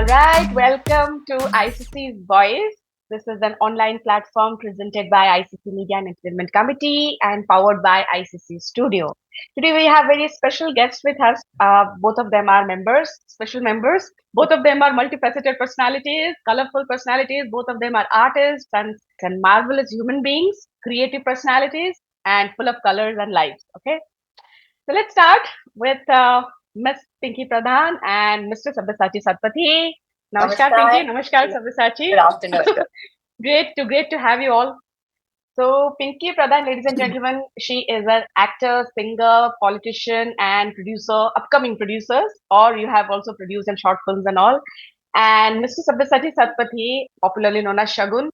All right, welcome to ICC's Voice. This is an online platform presented by ICC Media and Entertainment Committee and powered by ICC Studio. Today we have very special guests with us. Both of them are members, special members. Both of them are multifaceted personalities, colorful personalities. Both of them are artists and marvelous human beings, creative personalities, and full of colors and lives. Okay, so let's start with Miss Pinki Pradhan and Mr. Sabbyasachi Sathpathy. Namaskar, Pinki. Namaskar. Namaskar, Sabbyasachi. Good afternoon. Great to have you all. So, Pinki Pradhan, ladies and gentlemen, she is an actor, singer, politician, and producer, upcoming producers, or you have also produced in short films and all. And Mr. Sabbyasachi Sathpathy, popularly known as Shagun,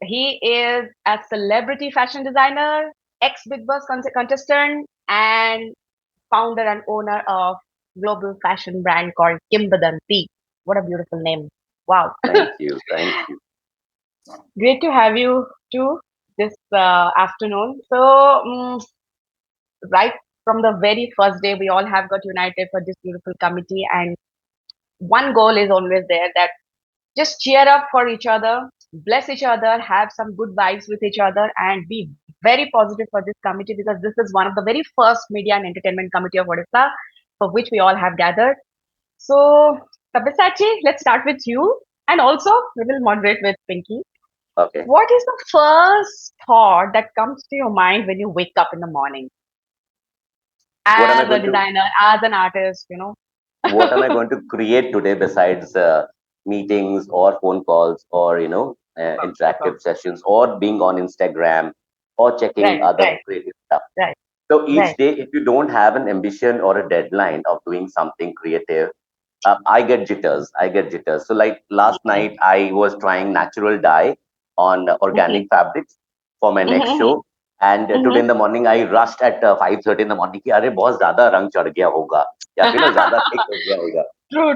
he is a celebrity fashion designer, ex Big Boss contestant, and founder and owner of global fashion brand called Kimbadanti. What a beautiful name. Wow. Thank you. Thank you. Great to have you too this afternoon. So, right from the very first day, we all have got united for this beautiful committee. And one goal is always there that just cheer up for each other, bless each other, have some good vibes with each other, and be very positive for this committee because this is one of the very first media and entertainment committee of Odisha for which we all have gathered. So, Sabyasachi, let's start with you, and also we will moderate with Pinky. Okay. What is the first thought that comes to your mind when you wake up in the morning? As a designer, as an artist, What am I going to create today besides meetings or phone calls or, interactive sessions or being on Instagram or checking other creative stuff? Right. So each day, if you don't have an ambition or a deadline of doing something creative, I get jitters. So like last night, I was trying natural dye on organic fabrics for my next show. And today in the morning, I rushed at 5:30 in the morning. कि, अरे बहुत ज़्यादा रंग चढ़ गया होगा या फिर ना ज़्यादा thick हो गया होगा.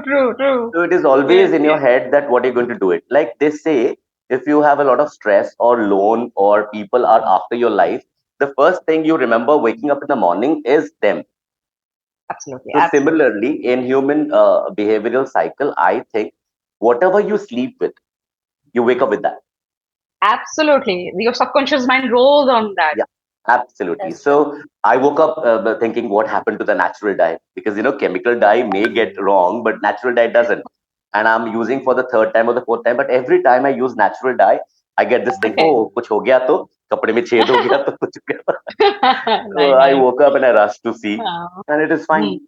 True. So it is always in your head that what are you going to do it. Like they say, if you have a lot of stress or loan or people are after your life, the first thing you remember waking up in the morning is them. Absolutely. So similarly, in human behavioral cycle, I think whatever you sleep with, you wake up with that. Absolutely. Your subconscious mind rolls on that. Yeah, absolutely. So I woke up thinking what happened to the natural dye because, chemical dye may get wrong, but natural dye doesn't. And I'm using for the third time or the fourth time, but every time I use natural dye, I get this thing, oh, kuch ho gaya to, kapde mein chhed ho gaya to, kuch ho gaya. So I woke up and I rushed to see, and it is fine.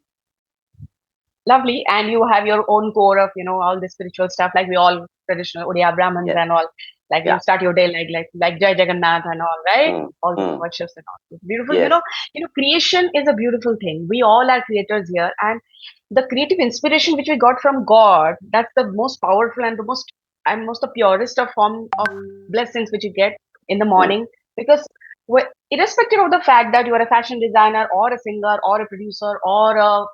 Lovely. And you have your own core of, all the spiritual stuff, like we all traditional Odia Brahmins and all. Like you start your day like Jai Jagannath and all, right? All these worships and all. It's beautiful. Yes. Creation is a beautiful thing. We all are creators here. And the creative inspiration which we got from God, that's the most powerful and the most the purest of form of blessings which you get in the morning. Because irrespective of the fact that you are a fashion designer or a singer or a producer or a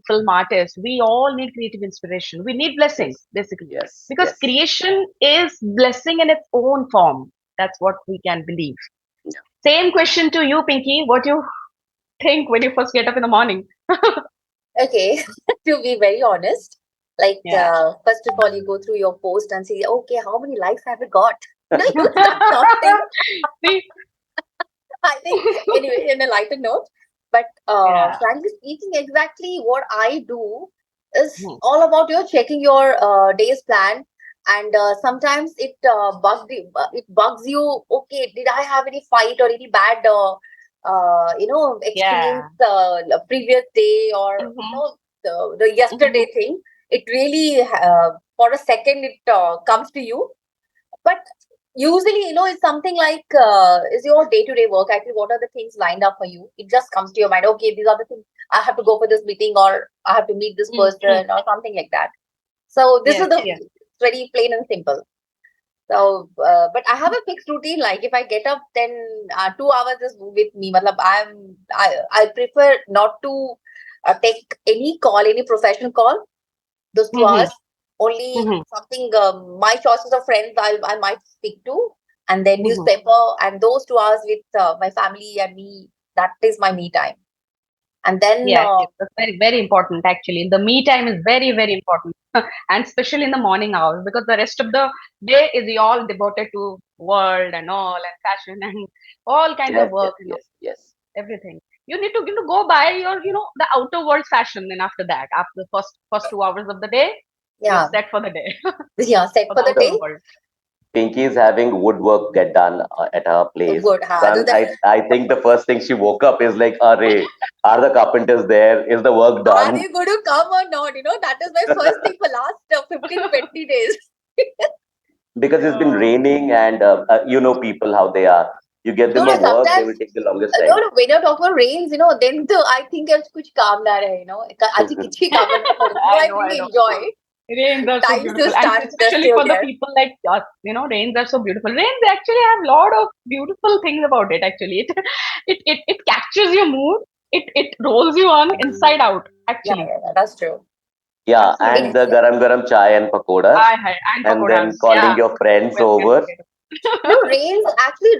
film artist, we all need creative inspiration. We need blessings, basically. Yes. Because creation is blessing in its own form. That's what we can believe. Yeah. Same question to you, Pinky. What do you think when you first get up in the morning? Okay, to be very honest, first of all, you go through your post and see, okay, how many likes have I got? You start counting. I think anyway, in a lighter note, but frankly speaking, exactly what I do is all about checking your day's plan, and sometimes it bugs you. Okay, did I have any fight or any bad experience previous day or the yesterday thing? It really for a second it comes to you, but usually, it's something like, is your day-to-day work actually, what are the things lined up for you? It just comes to your mind, okay, these are the things, I have to go for this meeting or I have to meet this person or something like that. So this is very plain and simple. So, but I have a fixed routine. Like if I get up, then 2 hours is with me. I prefer not to take any call, any professional call. Those 2 hours. Only something my choices of friends I might speak to, and then newspaper, and those 2 hours with my family and me, that is my me time. And then, Yes, yes, that's very, very important actually. The me time is very, very important. And especially in the morning hours, because the rest of the day is all devoted to world and all and fashion and all kinds of Yes, yes, work and yes, yes. everything. You need to, go by your, the outer world fashion. Then after that, after the first 2 hours of the day, you're yeah, set for the day yeah, set for for the the So outer day. world. Pinky is having woodwork get done at her place. Good. So I think the first thing she woke up is like, Array, are the carpenters there? Is the work Are done? they going to come or not? That is my first thing for last 15, 20 days. Because it's been Oh, raining and you know people how they are. You get No, them a no, work, they sometimes, will take the longest no, time. no, when you're talking about rains, then I think it's kuch kaam na rahe. Aji kichhi kaam na ho. I I know, I really know. enjoy Rains are so times to beautiful, and start just especially over for the there. people like us, rains are so beautiful. Rains actually have a lot of beautiful things about it. Actually, it captures your mood. It rolls you on inside out. Yeah, Actually, yeah, yeah, that's true. Yeah, It, and absolutely. the garam garam chai and pakoras, And and then pakoras. Yeah, calling your friends who else can over. forget it?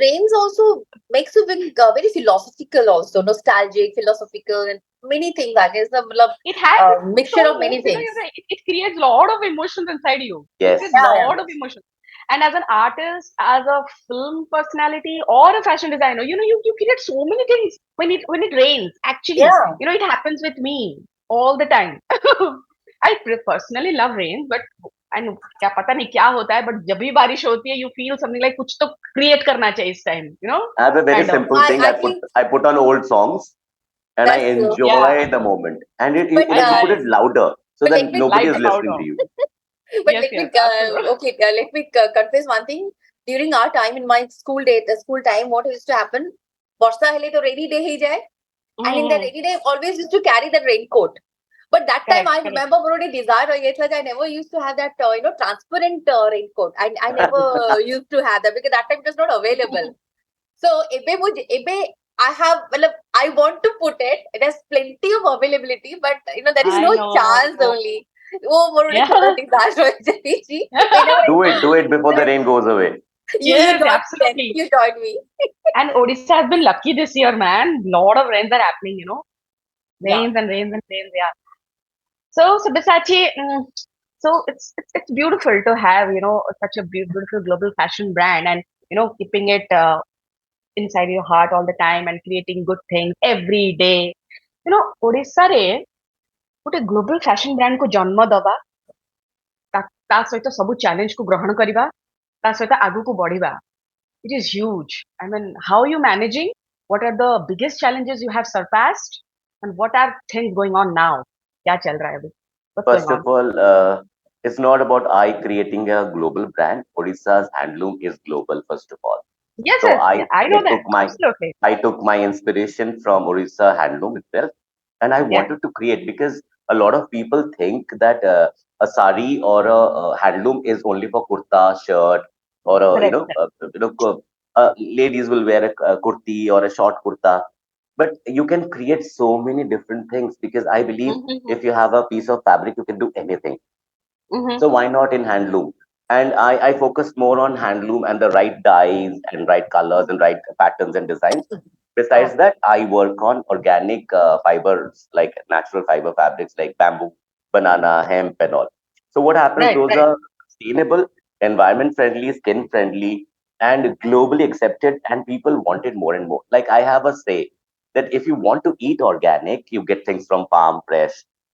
rains also makes you very philosophical also, nostalgic, philosophical, and many things. I guess the It has its mixture own of moods. many things. You're right. It creates a lot of emotions inside you. It creates a Yes, Yeah, yeah. lot of emotions. And as an artist, as a film personality, or a fashion designer, you create so many things when it rains. Actually, Yeah. it happens with me all the time. I personally love rain, but and क्या पता नहीं क्या होता है, but जब भी बारिश होती है, you feel something like कुछ तो create करना चाहिए इस time, I have a very kind of. simple thing. I think I put on old songs and I that's true. Yeah, enjoy the moment. And But you put yes, it louder so but that let me nobody is lighter, listening louder. to you. but Yes, let me yes, absolutely. okay let me confess one thing. During our time in my school time, what used to happen? ବର୍ଷା ହେଲେ तो rainy day ହେଇଯାଏ. And in the Mm-hmm. rainy day, always used to carry the raincoat. But that time, Correct, I correct. remember what a desire or yet, like I never used to have that, transparent raincoat. I never used to have that because that time it was not available. So, I have, well, I want to put it. It has plenty of availability, but there is I no chance know. only. Oh, more Yeah. disaster. Whenever Do it before the rain goes away. you Yes, joined me then. absolutely. You joined me. And Odisha has been lucky this year, man. Lot of rains are happening. Yeah. Rains and rains and rains. Yeah. So, Sabyasachi, so it's beautiful to have such a beautiful global fashion brand, and keeping it inside your heart all the time and creating good things every day. Odisha re ଗୋଟେ global fashion brand को जन्म दବା ତା ସହିତ ସବୁ challenge କୁ ଗ୍ରହଣ କରିବା ତା ସହିତ ଆଗକୁ ବଢିବା. It is huge. I mean, how are you managing? What are the biggest challenges you have surpassed? And what are things going on now? क्या चल रहा है अभी? What's First going of on? all, it's not about I creating a global brand. Odisha's handloom is global, first of all. Yes, So yes, yeah, I know that. Absolutely. I took my inspiration from Orissa handloom itself, and I Yeah, wanted to create because a lot of people think that a sari or handloom is only for kurta, shirt, or correct. ladies will wear a kurti or a short kurta. But you can create so many different things because I believe Mm-hmm, if you have a piece of fabric, you can do anything. mm-hmm, So why not in handloom? And I focus more on handloom and the right dyes and right colors and right patterns and designs. Besides oh, that, I work on organic fibers like natural fiber fabrics like bamboo, banana, hemp, and all. So what happens? right, Those right. are sustainable, environment friendly, skin friendly, and globally accepted. And people want it more and more. Like I have a say that if you want to eat organic, you get things from farm fresh.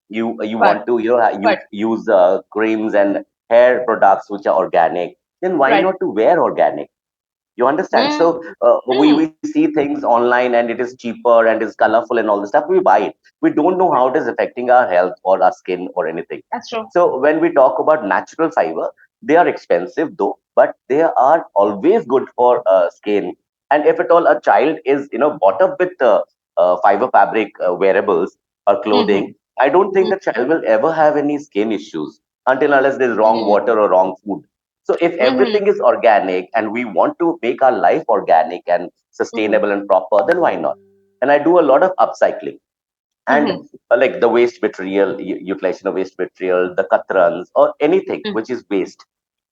You But, want to you but, use creams and hair products which are organic. Then why right. not to wear organic? You understand? Mm, So we mm, see things online and it is cheaper and is colorful and all the stuff. We buy it. We don't know how it is affecting our health or our skin or anything. that's true. So when we talk about natural fiber, they are expensive though, but they are always good for skin. And if at all a child is bought up with fiber fabric wearables or Mm-hmm, clothing, I don't think the child will ever have any skin issues until unless there's wrong mm-hmm, water or wrong food. So if mm-hmm, everything is organic and we want to make our life organic and mm-hmm, sustainable and proper, then why not? And I do a lot of upcycling and mm-hmm, like the waste material, utilization of waste material, the katrans or anything which is waste.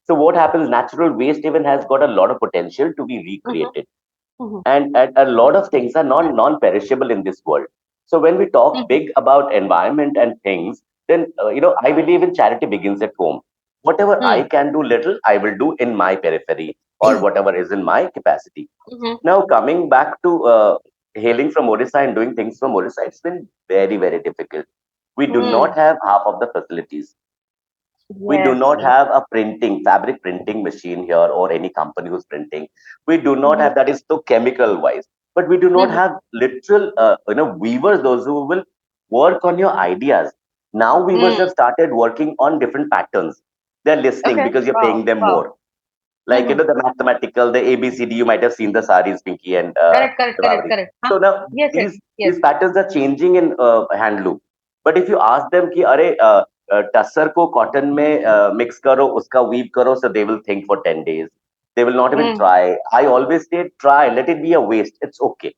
So what happens? Natural waste even has got a lot of potential to be mm-hmm, recreated, mm-hmm, and a lot of things are non-perishable in this world. So when we talk Mm-hmm. big about environment and things, then I believe in charity begins at home. Whatever I can do little, I will do in my periphery or whatever is in my capacity. Mm-hmm. Now coming back to hailing from Orissa and doing things from Orissa, it's been very, very difficult. We do Mm. not have half of the facilities. We do Yes, not yes. have a fabric printing machine here or any company who's printing. We do not Mm-hmm. have that is so chemical wise, but we do not Mm-hmm. have literal, weavers, those who will work on your ideas. Now weavers Mm. have started working on different patterns. They're listening Okay. because you're Wow. paying them Wow. more. Like, Mm-hmm. the mathematical, the ABCD, you might have seen the saris, Pinky and Correct, correct, correct, Shivavri. correct. Huh? So now Yes, yes, yes. these patterns are changing in handloom. But if you ask them कि अरे टसर को cotton में mix करो उसका weave करो, so they will think for 10 days. They will not even Mm. try. I always say try, let it be a waste. It's okay.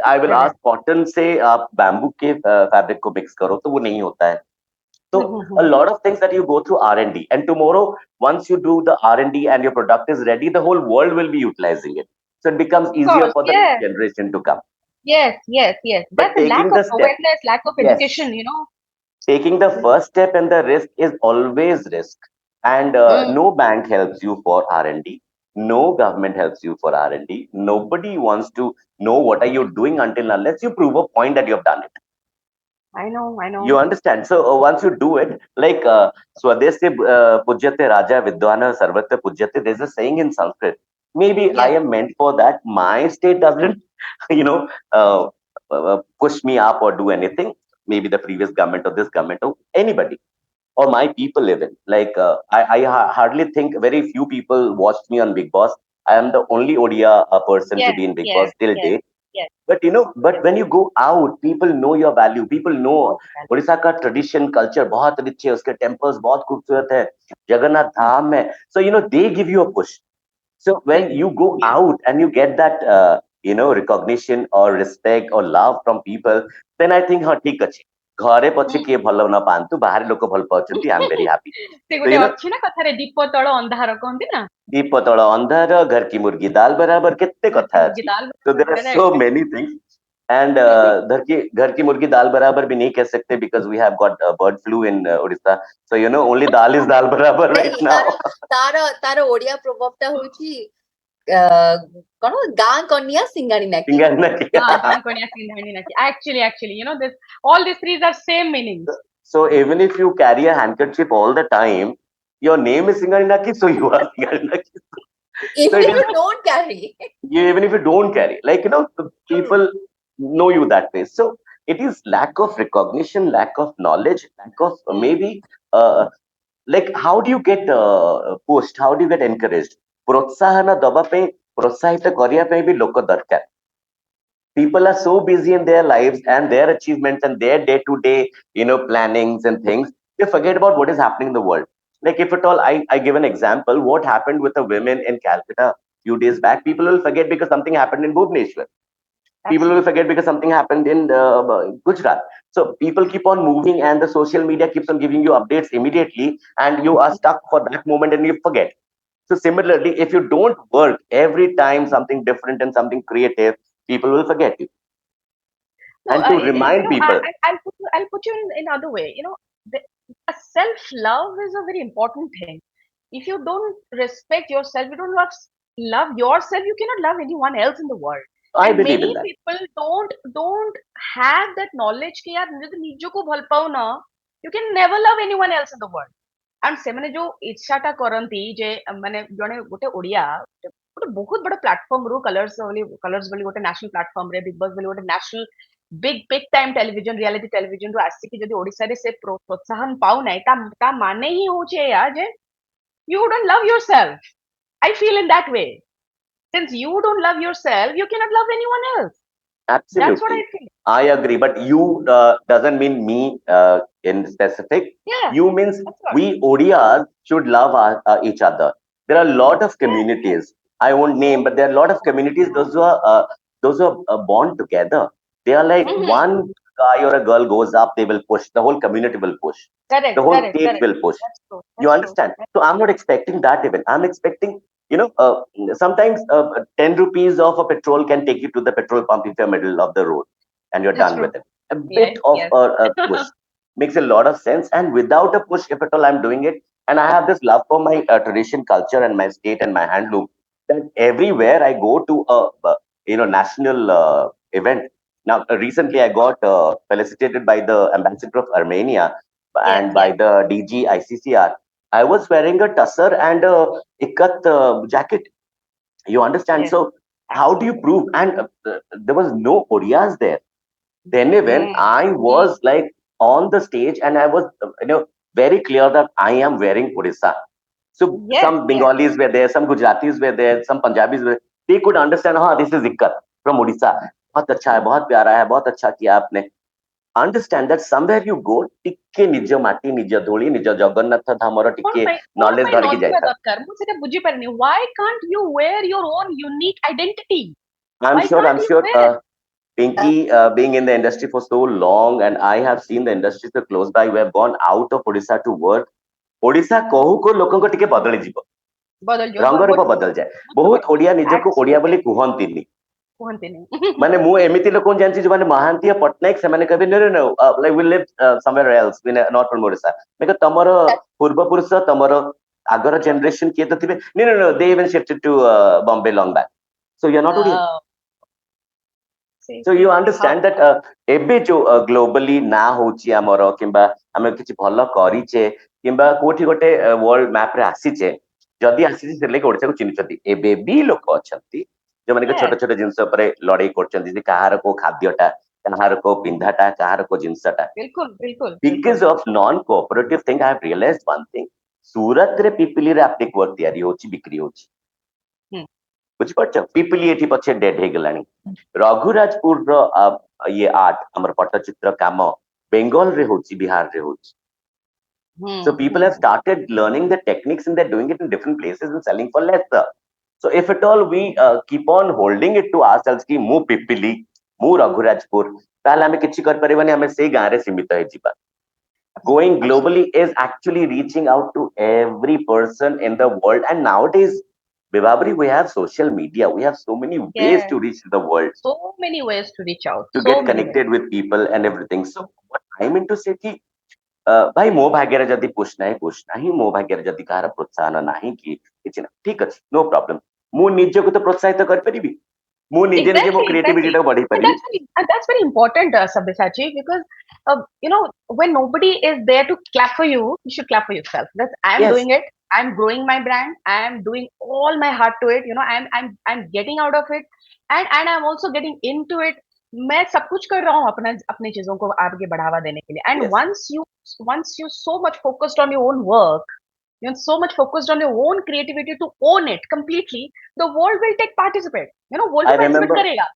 I will ask Correct. cotton से आप bamboo के fabric को mix करो तो वो नहीं होता है. So a Mm-hmm. lot of things that you go through R&D, and tomorrow, once you do the R&D and your product is ready, the whole world will be utilizing it. So it becomes Of easier course, for the next yes, generation to come. yes, yes, yes. But That's a lack of awareness, lack of yes, education, you know. taking the first step and the risk is always risk. And Mm. no bank helps you for R&D. No government helps you for R&D. Nobody wants to know what are you doing until unless you prove a point that you have done it. I know, I You know. understand? So once you do it, like Swadesya Pujyate Raja Vidwana Sarvatra Pujyate, there's a saying in Sanskrit. Maybe I Yes. am meant for that. My state doesn't, you know, push me up or do anything. Maybe the previous government or this government or anybody or my people even. Like hardly think very few people watched me on Big Boss. I am the only Odia person to Yes, be in Big yes, Boss till yes, date. yes. But but when you go out, people know your value. People know Know that. Orissa का tradition culture बहुत rich है, उसके temples बहुत खूबसूरत है, Jagannath Mm. धाम है. So they give you a push. So They when do. you go Yes. out and you get that recognition or respect or love from people, then I think हाँ ठीक ଅଛି. ଘରେ ପଛେ Mm. କିଏ ଭଲ ନ ପାଆନ୍ତୁ, ବାହାରେ ଲୋକ ଭଲ ପାଉଛନ୍ତି, I am very happy. ସେ So ଗୋଟେ ଅଛି ନା କଥାରେ ଦୀପ ତଳ ଅନ୍ଧାର କହନ୍ତି ନା? दीप तଳ ଅନ୍ଧାର, घर की मुर्गी दाल बराबर, କେତେ घर की କଥା मुर्गी ଅଛି. दाल So there are so correct. many things. And घर की मुर्गी दाल बराबर भी नहीं कह सकते because we have got bird flu in Odisha. So only dal is dal barabar right नहीं now. तार तार ओडिया प्रभावटा होची कौन गां कन्या सिंगारी नाकी सिंगारना हाँ, किया. गान कोनिया सिंधानी नाची. Actually, you know, this all these three are same meanings. So even if you carry a handkerchief all the time, your name is Singarinaki, so you are Singarinaki. So even it if is, you don't carry. even if you don't carry, like the Hmm. people know you that way. So it is lack of recognition, lack of knowledge, lack of Hmm. maybe like how do you get pushed, how do you get encouraged? प्रोत्साहन दबा पे प्रोत्साहित करिया पे भी लोक दरकार. People are so busy in their lives and their achievements and their day to day plannings and things, they forget about what is happening in the world. Like if at all I give an example what happened with the women in Calcutta few days back, people will forget because something happened in Bhubaneswar. People will Absolutely. forget because something happened in Gujarat. So people keep on moving and the social media keeps on giving you updates immediately and you are stuck for that moment and you forget. So similarly, if you don't work every time something different and something creative, people will forget you. No, And to you remind know, people, I'll put you in other way. You know, a self love is a very important thing. If you don't respect yourself, you don't love yourself, you cannot love anyone else in the world. I And believe in many that. people don't have that knowledge कि यार मुझे तो निजो को भल पाओ ना, you can never love anyone else in the world. And ସେମାନେ ଯୋଉ ଇଚ୍ଛାଟା କରନ୍ତି ଯେ ମାନେ ଜଣେ ଗୋଟେ ଓଡିଆ ଗୋଟେ ବହୁତ ବଡ ପ୍ଲାଟଫର୍ମ ରୁ କଲର୍ସ ବୋଲି ଗୋଟେ ନ୍ୟାସନାଲ ପ୍ଲାଟଫର୍ମ ରେ ବିଗ ବସ୍ ବୋଲି ଗୋଟେ national big time television reality television ରୁ ଆସିକି ଯଦି ଓଡିଶାରେ ସେ ପ୍ରୋତ୍ସାହନ ପାଉନାହିଁ ତା ମାନେ ହିଁ ହଉଛି ଏଇଆ ଯେ you don't love yourself. I feel in that way. Since you don't love yourself, you cannot love anyone else. That's what I Absolutely. feel. I agree. But you doesn't mean me in specific. Yeah, You means that's what. we ODIs should love each other. There are a lot of Yes, yes, communities. I won't name, but there are a lot of communities. Those who are born together. They are like Mm-hmm. one guy or a girl goes up, they will push. The whole community will push. Correct, The whole correct, state correct. will push. That's true. You That's true. understand? So I'm not expecting that even. I'm expecting, sometimes 10 rupees of a petrol can take you to the petrol pump if you're middle of the road. and you're That's done true. with it. A Yes, bit of yes. a push makes a lot of sense. And without a push, if at all, I'm doing it. And I have this love for my tradition, culture, and my state and my handloom. That everywhere I go to a national event. Now, recently I got felicitated by the ambassador of Armenia Yes, and by yes, the DG ICCR. I was wearing a tussar and a ikat jacket. You understand? yes. So how do you prove? And there was no Odias there. Then when Mm, I mm. was like on the stage and I was very clear that I am wearing Odisha. So Yes, some yes. Bengalis were there, some Gujaratis were there, some Punjabis were. They could understand. हाँ, this is Ikkat from Odisha. बहुत अच्छा है, बहुत प्यारा है, बहुत अच्छा किया आपने. Understand that somewhere you go, ଟିକେ ନିଜ ମାଟି, ନିଜ ଧୂଳି, ନିଜ ଜଗନ୍ନାଥ ଧାମର କଣ ଟିକେ ପାଇଁ knowledge ନ ଧରିକି ଯିବା ଯାଇଥାଅ. ଦରକାର ମୁଁ ସେଟା ବୁଝିପାରିନି why can't you wear your own unique identity I'm why sure, I'm can't you sure. wear Pinky, being in the industry for so long, and I have seen the industry so close by, we have gone out of Odisha to work. Odisha କହୁ କହୁ ଲୋକଙ୍କ ଟିକେ ବଦଳିଯିବ. ବଦଳ ଯିବ ରଙ୍ଗ ରୂପ ବଦଳିଯାଏ. ବହୁତ ଓଡିଆ ନିଜକୁ ଓଡିଆ ବୋଲି କୁହନ୍ତିନି. କୁହନ୍ତିନି ମାନେ ମୁଁ ଏମିତି ଲୋକଙ୍କୁ ଜାଣିଛି ଯୋଉମାନେ ମହାନ୍ତି ପଟ୍ଟନାୟକ ସେମାନେ କହିବେ no no no like we live somewhere else not from Odisha. because ତମର ପୂର୍ବପୁରୁଷ ତମର ଆଗର generation କିଏ ତ ଥିବେ no no no they even shifted to Bombay long back. So you're not Odian. So you see how understand that ଏବେ ଯୋଉ globally ନା ହଉଛି ଆମର କିମ୍ବା ଆମେ କିଛି ଭଲ କରିଛେ କିମ୍ବା କୋଉଠି ଗୋଟେ world map ରେ ଆସିଛେ ଯଦି ଆସିଛି ସେ ଲାଗି ଓଡିଶାକୁ ଚିହ୍ନିଛନ୍ତି ଏବେ ବି ଲୋକ ଅଛନ୍ତି ଯୋଉମାନେ କି yes ଛୋଟ ଛୋଟ ଜିନିଷ ଉପରେ ଲଢେଇ କରୁଛନ୍ତି ଯେ କାହାର କୋଉ ଖାଦ୍ୟଟା କାହାର କୋଉ ପିନ୍ଧାଟା କାହାର କୋଉ ଜିନିଷଟା बिल्कुल बिल्कुल बिल्कुल because of non cooperative thing I have realized one thing ସୁରତରେ ପିପିଲିରେ applic work ତିଆରି ହଉଛି ବିକ୍ରି ହଉଛି हम्म ବୁଝିପାରୁଛ ପିପିଲି ଏଠି ପଛେ ଡେଡ୍ ହେଇଗଲାଣି ରଘୁରାଜପୁରର ଇଏ ଆର୍ଟ ଆମର ପଟ୍ଟଚିତ୍ର କାମ ବେଙ୍ଗଲରେ ହଉଛି ବିହାରରେ ହଉଛି so people have hmm started learning the techniques and they're doing it in different places and selling for lesser. So if at all we keep on holding it to ourselves ki mu pipili mu raghurajpur ତାହେଲେ ଆମେ କିଛି କରିପାରିବାନି ଆମେ ସେଇ ଗାଁରେ ସୀମିତ ହେଇଯିବା going globally is actually reaching out to every person in the world and nowadays Vibhabri, we have social media we have so many ways yeah to reach the world so many ways to reach out to so get many ways connected with people and everything so what I mean to say ki ଭାଇ ମୋ ଭାଗ୍ୟରେ ଯଦି ପୁsh ନାହିଁ ମୋ ଭାଗ୍ୟରେ ଯଦି କାହାର ପ୍ରୋତ୍ସାହନ ନାହିଁ କି କିଛି ନାହିଁ ଠିକ ଅଛି ନୋ ପ୍ରୋବ୍ଲେମ ମୁଁ ନିଜକୁ ତ ପ୍ରୋତ୍ସାହିତ କରିପାରିବି ମୁଁ ନିଜେ ନିଜେ ମୋ exactly କ୍ରିଏଟିଭିଟି exactly ଟାକୁ ବଢେଇ ପାରିବି and that's very important Sabyasachi because when nobody is there to clap for you should clap for yourself that's I'm yes doing it I'm growing my brand I'm doing all my heart to it I'm getting out of it and I'm also getting into it मैं सब कुछ कर रहा हूँ अपना अपनी चीजों को आगे बढ़ावा देने के लिए and yes once you so much focused on your own work you're so much focused on your own creativity to own it completely the world will take participate world I भी participate remember करेगा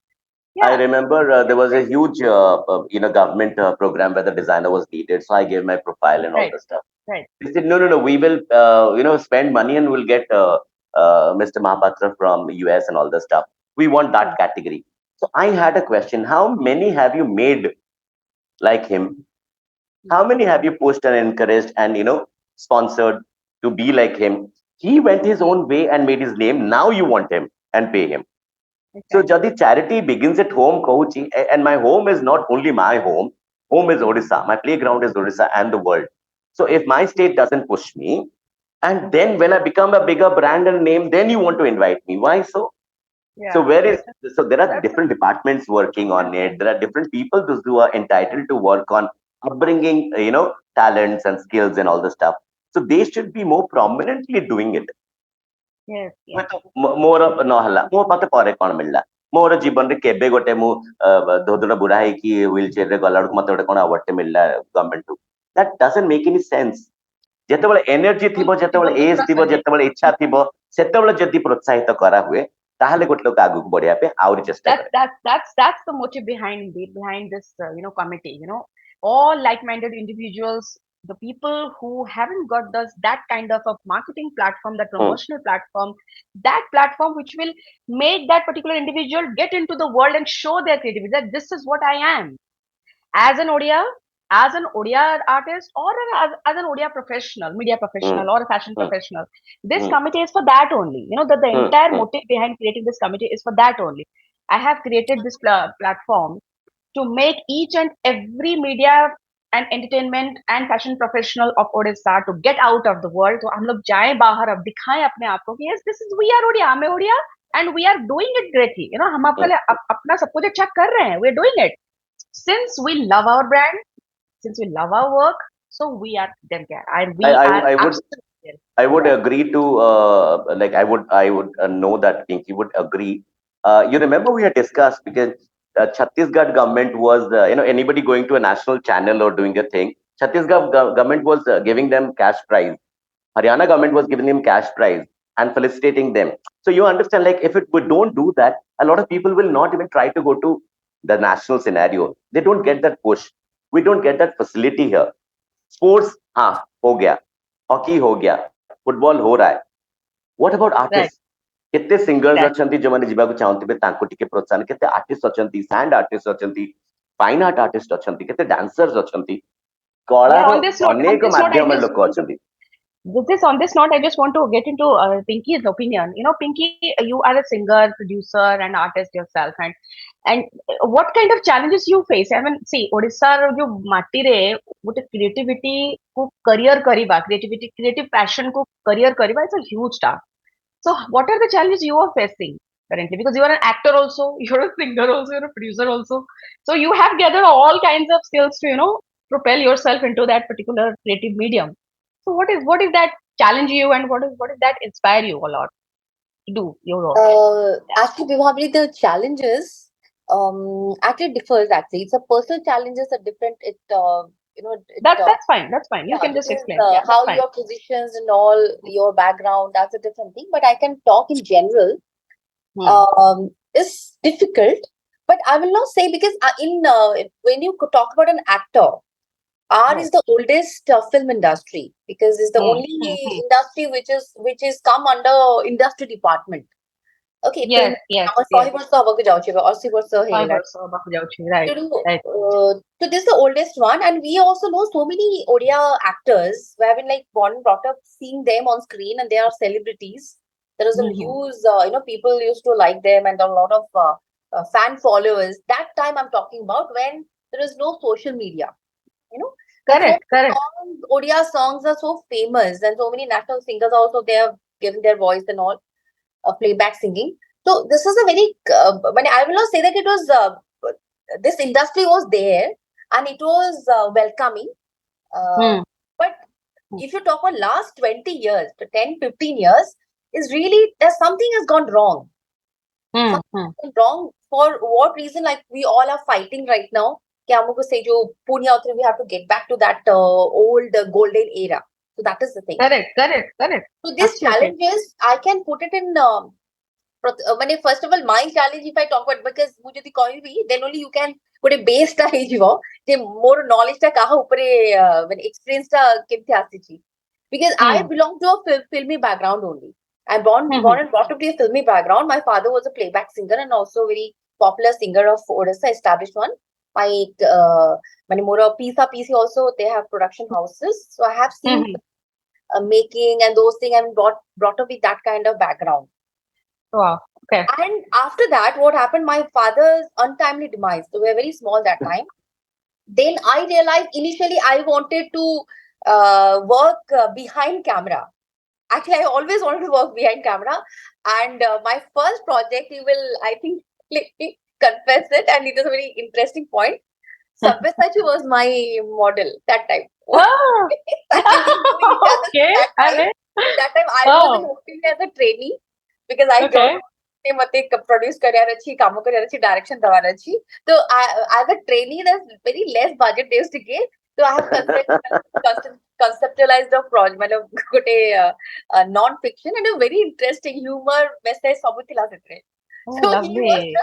I yeah remember there was a huge government program where the designer was needed so I gave my profile and all right this stuff right they said no we will spend money and we'll get Mr. Mahapatra from US and all this stuff we want that Hmm. category so I had a question how many have you made like him how many have you pushed and encouraged and sponsored to be like him he went his Hmm. own way and made his name now you want him and pay him so Exactly. jadi charity begins at home coach and my home is not only my home is Hmm. Odisha my playground is Odisha and the world so if my state doesn't push me and then when I become a bigger brand and name then you want to invite me why so so Yeah. where is so there are That's different departments working on it. exactly. There are different people those who are entitled to work on upbringing, talents and skills and all the stuff. So they should be more prominently doing it. Yes. Yes. ହୁଏତ ମୋର ନହେଲା ମୋ ମତେ ପରେ କଣ ମିଳିଲା ମୋର ଜୀବନରେ କେବେ ଗୋଟେ ମୁଁ ଧୋଦୁଡ ବୁଢା ହେଇକି ହ୍ୱିଲ ଚେୟାର ରେ ଗଲା ବେଳକୁ ମତେ ଗୋଟେ କଣ ଆୱାର୍ଡ ଟେ ମିଳିଲା ଗଭର୍ଣ୍ଣମେଣ୍ଟ ରୁ that doesn't make any sense ଯେତେବେଳେ ଏନର୍ଜି ଥିବ ଯେତେବେଳେ ଜୀବନ ତ ଏଜ ପୁରା ଥିବ ସଜେଇ ଯେତେବେଳେ ଇଚ୍ଛା ଥିବ ସେତେବେଳେ ଯଦି ପ୍ରୋତ୍ସାହିତ କରା ହୁଏ ତାହେଲେ ଗୋଟେ ଲୋକ ଆଗକୁ ବଢିବା ପାଇଁ ଆହୁରି ଚେଷ୍ଟା କରେ that's the motive behind this committee all like-minded individuals the people who haven't got that kind of a marketing platform that ହୁଁ promotional platform that platform which will make that particular individual get into the world and show their creativity that this is what I am as an Odia, as an Odia artist, or as an Odia professional, media ହୁଁ professional, or a fashion ହୁଁ professional. This ହୁଁ committee is for that only. That the ହୁଁ entire ହୁଁ motive behind creating this committee is for that only. I have created this platform to make each and every media and entertainment and fashion professional of Odisha to get out of the world. तो हम लोग जाएं बाहर अब दिखाएं अपने आप को कि yes this is we are Odia, I'm Odia and we are doing it greatly. You know हम आपके लिए अपना सब कुछ अच्छा कर रहे हैं. We are doing it since we love our brand, since we love our work. So we are them care and I, we I, are I would absolutely there. I would Yeah. agree to like I would know that Pinky would agree. You remember we had discussed because Chhattisgarh government was anybody going to a national channel or doing a thing. Chhattisgarh government was giving them cash prize. Haryana government was giving them cash prize and felicitating them. So you understand, like if we don't do that, a lot of people will not even try to go to the national scenario. They don't get that push. We don't get that facility here. Sports, हाँ हो गया, hockey हो गया, football हो रहा है. What about Right. artists? केते singers Right. अछंती जो माने जिबाकु चाहंती तांको टिके प्रोत्साहन, केते आर्टिस्ट अछंती, सैंड आर्टिस्ट अछंती, फाइन आर्ट आर्टिस्ट अछंती, केते डांसर्स अछंती, Yeah. कलार On अनेक this note, I माध्यम just लोक want to अछंती. this on this note, I just want to get into Pinky's opinion. You know, Pinky, you are a singer, producer, and artist yourself, and what kind of challenges you face? I mean, see, Odisha रो जो माटी रे ଗୋଟେ creativity को career करिबा, creative passion को career करिबा, it's a huge task. So, what are the challenges you are facing currently? Because you are an actor also, you're a singer also, you're a producer also. So, you have gathered all kinds of skills to propel yourself into that particular creative medium. So what is that challenge you and what is that inspire you a lot to do your role? Yeah. Actually, Vibhavani, the challenges actually differs. Actually, it's a personal challenges are different. That's fine. That's fine. You Yeah, can just because explain. Yeah, that's how fine. your positions and all your background, that's a different thing. But I can talk in general. Hmm. Is difficult, but I will not say because in when you talk about an actor, R Right. is the oldest film industry because it's the Hmm. only Hmm. Hmm. industry which is come under industry department. Okay, film Yes. Yes. আমার Yes. 100 ବର୍ଷ ହବାକୁ ଯାଉଛି ଏବେ 80 ବର୍ଷ Five ହେଇଗଲାଣି. ବର୍ଷ ହବାକୁ ଯାଉଛି. Right. Right. So this is the oldest one, and we also know so many Odia actors who have been like born and brought up seeing them on screen, and they are celebrities. There is a Mm-hmm. huge, people used to like them, and a lot of fan followers. That time I'm talking about when there is no social media, because so Correct. many Correct. songs, Odia songs are so famous, and so many national singers also they have given their voice and all playback singing. So this is a very, but I will not say that it was, this industry was there and it was welcoming. Uh, Hmm. but Hmm. if you talk about last 20 years to 10, 15 years, is really, there's something has gone wrong. Hmm. Something Hmm. has gone wrong for what reason? Like we all are fighting right now. कि हमको say जो पुण्य होते we have to get back to that old golden era. So that is the thing. Correct. Correct. Correct. So these Absolutely. challenges, I can put it in ମାନେ first of all my challenge if I talk about because ମୁଁ ଯଦି କହିବି then only you can ଗୋଟେ base ଟା ହେଇଯିବ ଯେ ମୋର knowledge ଟା କାହା ଉପରେ ମାନେ experience ଟା କେମିତି ଆସିଛି because I Hmm. belong to a filmy background only. I'm born Hmm. born and brought up to a filmy background. My father was a playback singer and also very popular singer of Odisha, established one. My ମାନେ ମୋର PISA PC also they have production houses, so I have Hmm. seen Hmm. making and those things. I'm brought up with that kind of background. Wow. Okay. And after that, what happened? My father's untimely demise. So we were very small that time. Then I realized initially I wanted to work behind camera. Actually, I always wanted to work behind camera. And my first project, you will, I think, confess it, and it is a very interesting point. Sabbyasachi was my model that time. Oh. Actually, we knew each other Okay. that time. अरे. That time I was in Oh. working as a trainee because I joined Okay. ମତେ produce କରିବାର ଅଛି କାମ କରିବାର ଅଛି direction ଦେବାର ଅଛି so as a trainee there's very less budget they used to give so I have conceptualized a project मतलब ଗୋଟେ non fiction and a very interesting humor message ସବୁ ଥିଲା ସେଥିରେ Oh, so lovely.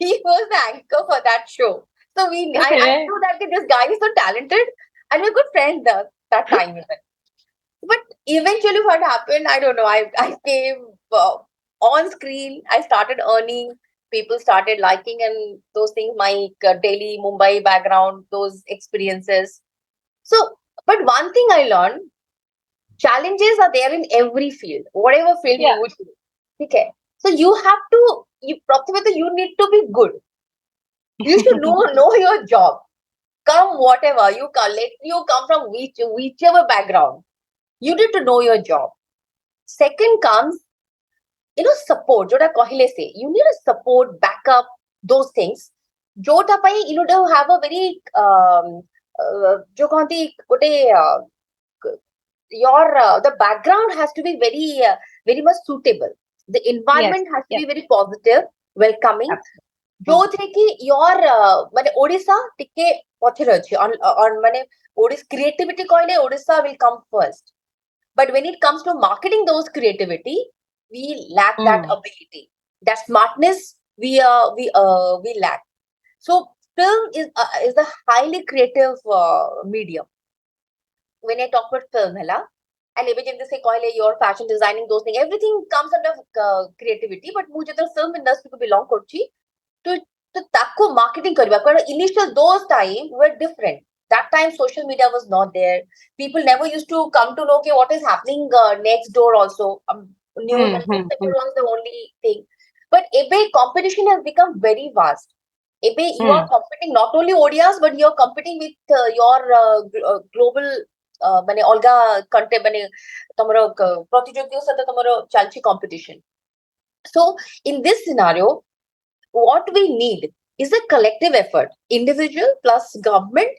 he was the anchor for that show so I Okay. knew that this guy is so talented and we're good friends that time even. But eventually, what happened? I don't know. I came on screen. I started earning. People started liking and those things. My daily Mumbai background, those experiences. So, but one thing I learned: challenges are there in every field, whatever field Yeah. you would do. Okay. So you have to. You need to be good. You should know your job. Come whatever you come, let you come from whichever background. You need to know your job. Second comes, support. Jota kahile se, you need a support, backup, those things. Jota pai, you know, to have a very jo kahanti gote your the background has to be very much suitable. The environment has to be very positive, welcoming. ଯୋଉଥିରେ କି your ମାନେ ଓଡିଶା ଟିକେ ପଛରେ ଅଛି ମାନେ creativity କହିଲେ Odisha will come first, but when it comes to marketing those creativity, we lack that ability, that smartness we lack. So film is a highly creative medium. When I talk about film hela, and even if they say कहले your fashion designing, those things, everything comes under creativity, but ମୁଁ ଯେତେବେଳେ film industry को belong କରୁଛି to ତାକୁ marketing କରିବା କାରଣ initial those time were different. That time social media was not there. People never used to come to know okay, what is happening next door also. Newspaper was the only thing. But ebe competition has become very vast. Ebe you are competing not only ODIs, but you are competing with your global ମାନେ ଅଲଗା କଣ୍ଟେ ମାନେ ତମର ପ୍ରତିଯୋଗୀଙ୍କ ସହିତ ତମର ଚାଲିଛି competition. So in this scenario, what we need is a collective effort, individual plus government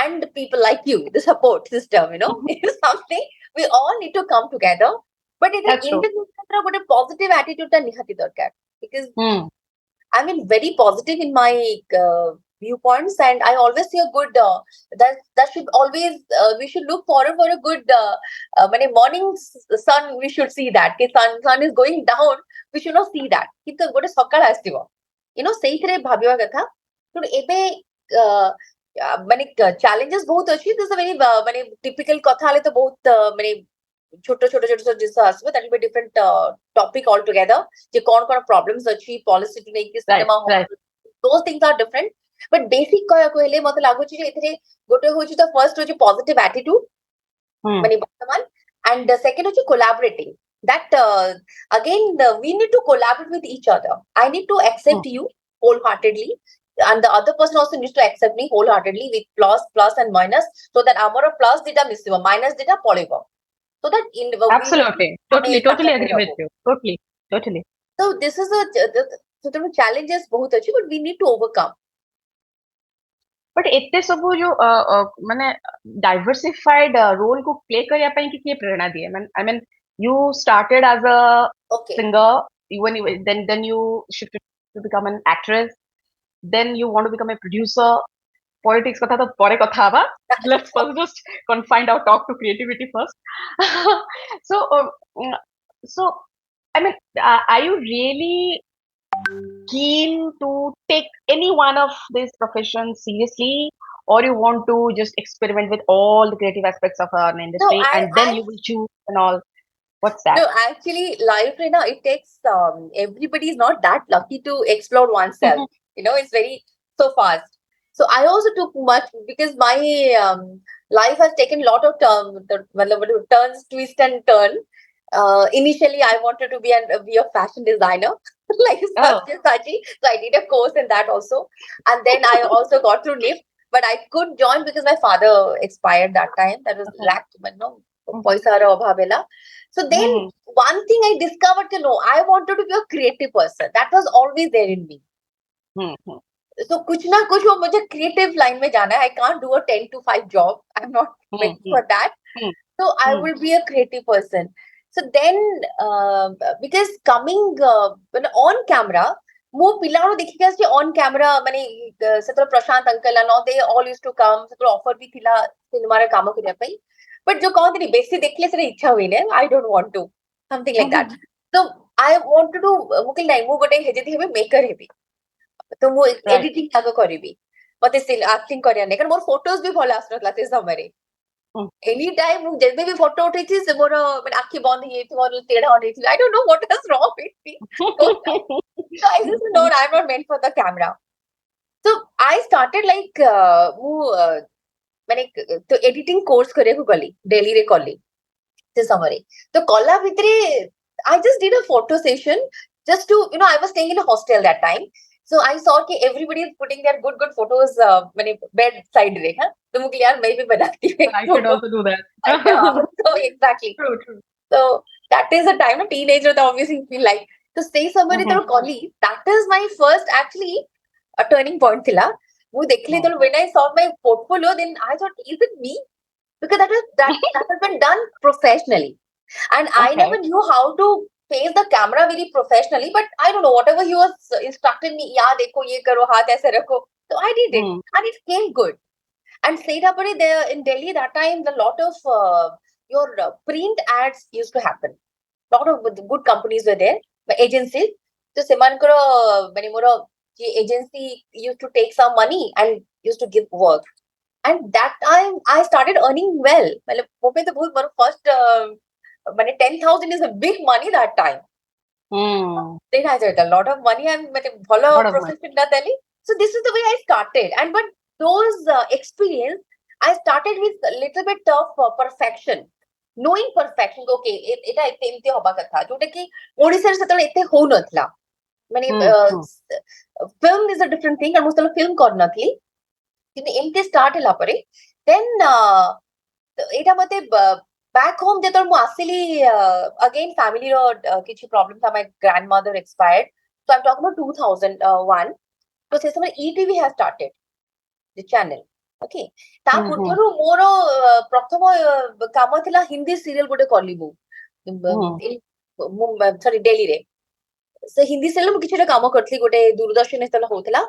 and people like you, the support system, is something we all need to come together. But it is individual but a positive attitude ta nihati darkar, because I mean very positive in my viewpoints, and I always see a good that should always we should look forward for a good morning sun. We should see that sun is going down, we should not see that kintu gote sakal astiva, ସେଇଥିରେ ଭାବିବା କଥା. ଏବେ ମାନେ challenges ବହୁତ ଅଛି. This is a very ମାନେ typical କଥା ହେଲେ ତ ବହୁତ ମାନେ ଛୋଟ ଜିନିଷ ଆସିବ. That will be different topic altogether. ଯେ କଣ problems ଅଛି policy to ନେଇକି cinema hall, those things are different. But basic କହିବାକୁ ହେଲେ ମତେ ଲାଗୁଛି ଯେ ଏଥିରେ ଗୋଟେ ହଉଛି ତ first ହଉଛି positive attitude ମାନେ ବର୍ତ୍ତମାନ, and the second ହଉଛି collaborating. That again we need to collaborate with each other. I need to accept you wholeheartedly, and the other person also needs to accept me wholeheartedly with plus and minus, so that our plus dita misiva, minus dita poliva, so that in absolutely totally agree with you, totally. So this is the challenges bahut achi, but we need to overcome. But एते सब जो माने diversified role को play करिया ପାଇଁ कि प्रेरणा दिए? I mean you started as a singer, then you shifted to become an actress, then you want to become a producer. Politics kotha to pore kotha haba. Let's first just confine our talk to creativity first. So I mean, are you really keen to take any one of these professions seriously, or you want to just experiment with all the creative aspects of an industry then you will choose and all? What's that? No, actually, life right now, it takes everybody is not that lucky to explore oneself. It's very so fast. So I also took much, because my life has taken a lot of turns, twist and turn. Initially, I wanted to be a fashion designer, like Sabbyasachi. So I did a course in that also, and then I also got through NIF, but I couldn't join because my father expired that time. That was lacked, but no. So then one thing I discovered, I wanted to be a creative person. That was always there in me. So kuch na kuch wo mujhe creative line mein jana hai. I can't do a 10 to 5 job. I'm not meant for that. So I will be a creative person. So then because coming on camera, ମୁଁ ପିଲାଙ୍କୁ ଦେଖିକି ଆସିଛି on camera, ମାନେ ସେତେବେଳେ Prashant uncle and all, they all used to come. ସେତେବେଳେ offer ବି ଥିଲା ସିନେମାରେ କାମ କରିବା ପାଇଁ, but जो କହନ୍ତିନି ବେଶୀ ଦେଖିଲେ ସେଟା ଇଚ୍ଛା ହୁଏନି. I don't want to, something like that. So I wanted to, ମୁଁ କହିଲି ନାଇଁ, ମୁଁ ଗୋଟେ ଯଦି ହେବି maker ହେବି, ତ ମୁଁ editing ଆଗ କରିବି, ମତେ acting କରିବା ନାହିଁ, କାରଣ ମୋର photos ବି ଭଲ ଆସୁନଥିଲା ସେ ସମୟରେ. Any time ମୁଁ ଯେବେ ବି photo ଉଠେଇଛି ସେ ମୋର ମାନେ ଆଖି ବନ୍ଦ ହେଇଯାଇଥିବ, ତେଢା ଅନେଇଥିବ. I don't know what is wrong with me. So I just know I'm not meant for the camera. So I started like ମୁଁ ମାନେ ତ editing course କରିବାକୁ ଗଲି, Delhi ରେ କଲି ସେ ସମୟରେ. ତ କଲା ଭିତରେ I just did a photo session just to, I was staying in a hostel that time. So I saw कि everybody is putting their good photos मैंने bedside रे हाँ तो मुझे यार मैं भी बनाती हूँ एक I should photo. also do that. So exactly. True. So that is the time a teenager तो obviously feel like to say somebody तो colleague. That is my first actually a turning point थिला. वो देखली तो when I saw my portfolio, then I thought, is it me? Because that has been done professionally, and I never knew how to face the camera very professionally. But I don't know, whatever he was instructed me, yeah, देखो ये करो, हाथ ऐसे रखो. So I did it, and it came good. And Saidapuri, there in Delhi that time, a lot of your print ads used to happen. Lot of good companies were there, agencies. So semanଙ୍କର ମାନେ ମୋର agency used to take some money and used to give work. And that time I started earning well. मतलब वो पे तो बहुत बड़ा first मैंने 10,000 is a big money that time. Then I got a lot of money and मतलब भलो profession ना तली. So this is the way I started. And but those experience, I started with a little bit of perfection. Knowing perfection, okay, এটা ଏମିତି ହବା କଥା ଯୋଉଟା କି ଓଡ଼ିଶାରେ ସେତେବେଳେ ଏତେ ହଉନଥିଲା. ମାନେ film is a different thing, and ମୁଁ ସେତେବେଳେ film କରିନଥିଲି. କିନ୍ତୁ ଏମିତି ଷ୍ଟାର୍ଟ ହେଲା ପରେ ଦେନ୍ ଏଇଟା ମତେ ବ୍ୟାକ୍ ହୋମ୍ ଯେତେବେଳେ ମୁଁ ଆସିଲି ଅଗେନ୍ ଫ୍ୟାମିଲିର କିଛି ପ୍ରୋବ୍ଲେମ ଥା, my grand mother expired, so I'm talking about 2001. ତ ସେ ସମୟରେ ETV has started the channel. Okay, ତା ପୂର୍ବରୁ ମୋର ପ୍ରଥମ କାମ ଥିଲା ହିନ୍ଦୀ ସିରିଏଲ ଗୋଟେ କଲି ମୁଁ ସରି ଡେଲିରେ। ସେ ହିନ୍ଦୀ ସିରିଏଲ ମୁଁ କିଛି ଗୋଟେ କାମ କରିଥିଲି, ଗୋଟେ ଦୂରଦର୍ଶନ ଯେତେବେଳେ ହଉଥିଲା।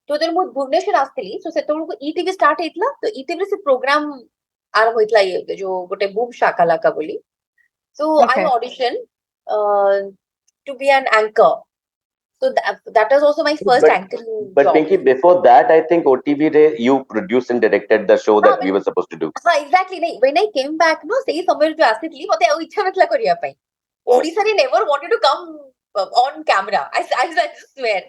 तो जब ମୁଁ ଭୁବନେଶ୍ୱର ଆସିଥିଲି so ସେତେବେଳକୁ ETV ଷ୍ଟାର୍ଟ ହେଇଥିଲା। ତ ETV ସେ ପ୍ରୋଗ୍ରାମ ଆରମ୍ଭ ହେଇଥିଲା ଇଏ ଯୋଉ ଗୋଟେ ବୁମ୍ shakalaka ବୋଲି। So I auditioned to be an anchor. So that was also my first anchoring job. But Pinki, before that, I think OTV you produced and directed the show that we were supposed to do. हाँ exactly नहीं, when I came back no ସେଇ ସମୟରେ ଯୋଉ ଆସିଥିଲି ମତେ ଆଉ ଇଚ୍ଛା ନଥିଲା କରିବା ପାଇଁ। ଓଡ଼ିଶାରେ never wanted to come on camera. I swear,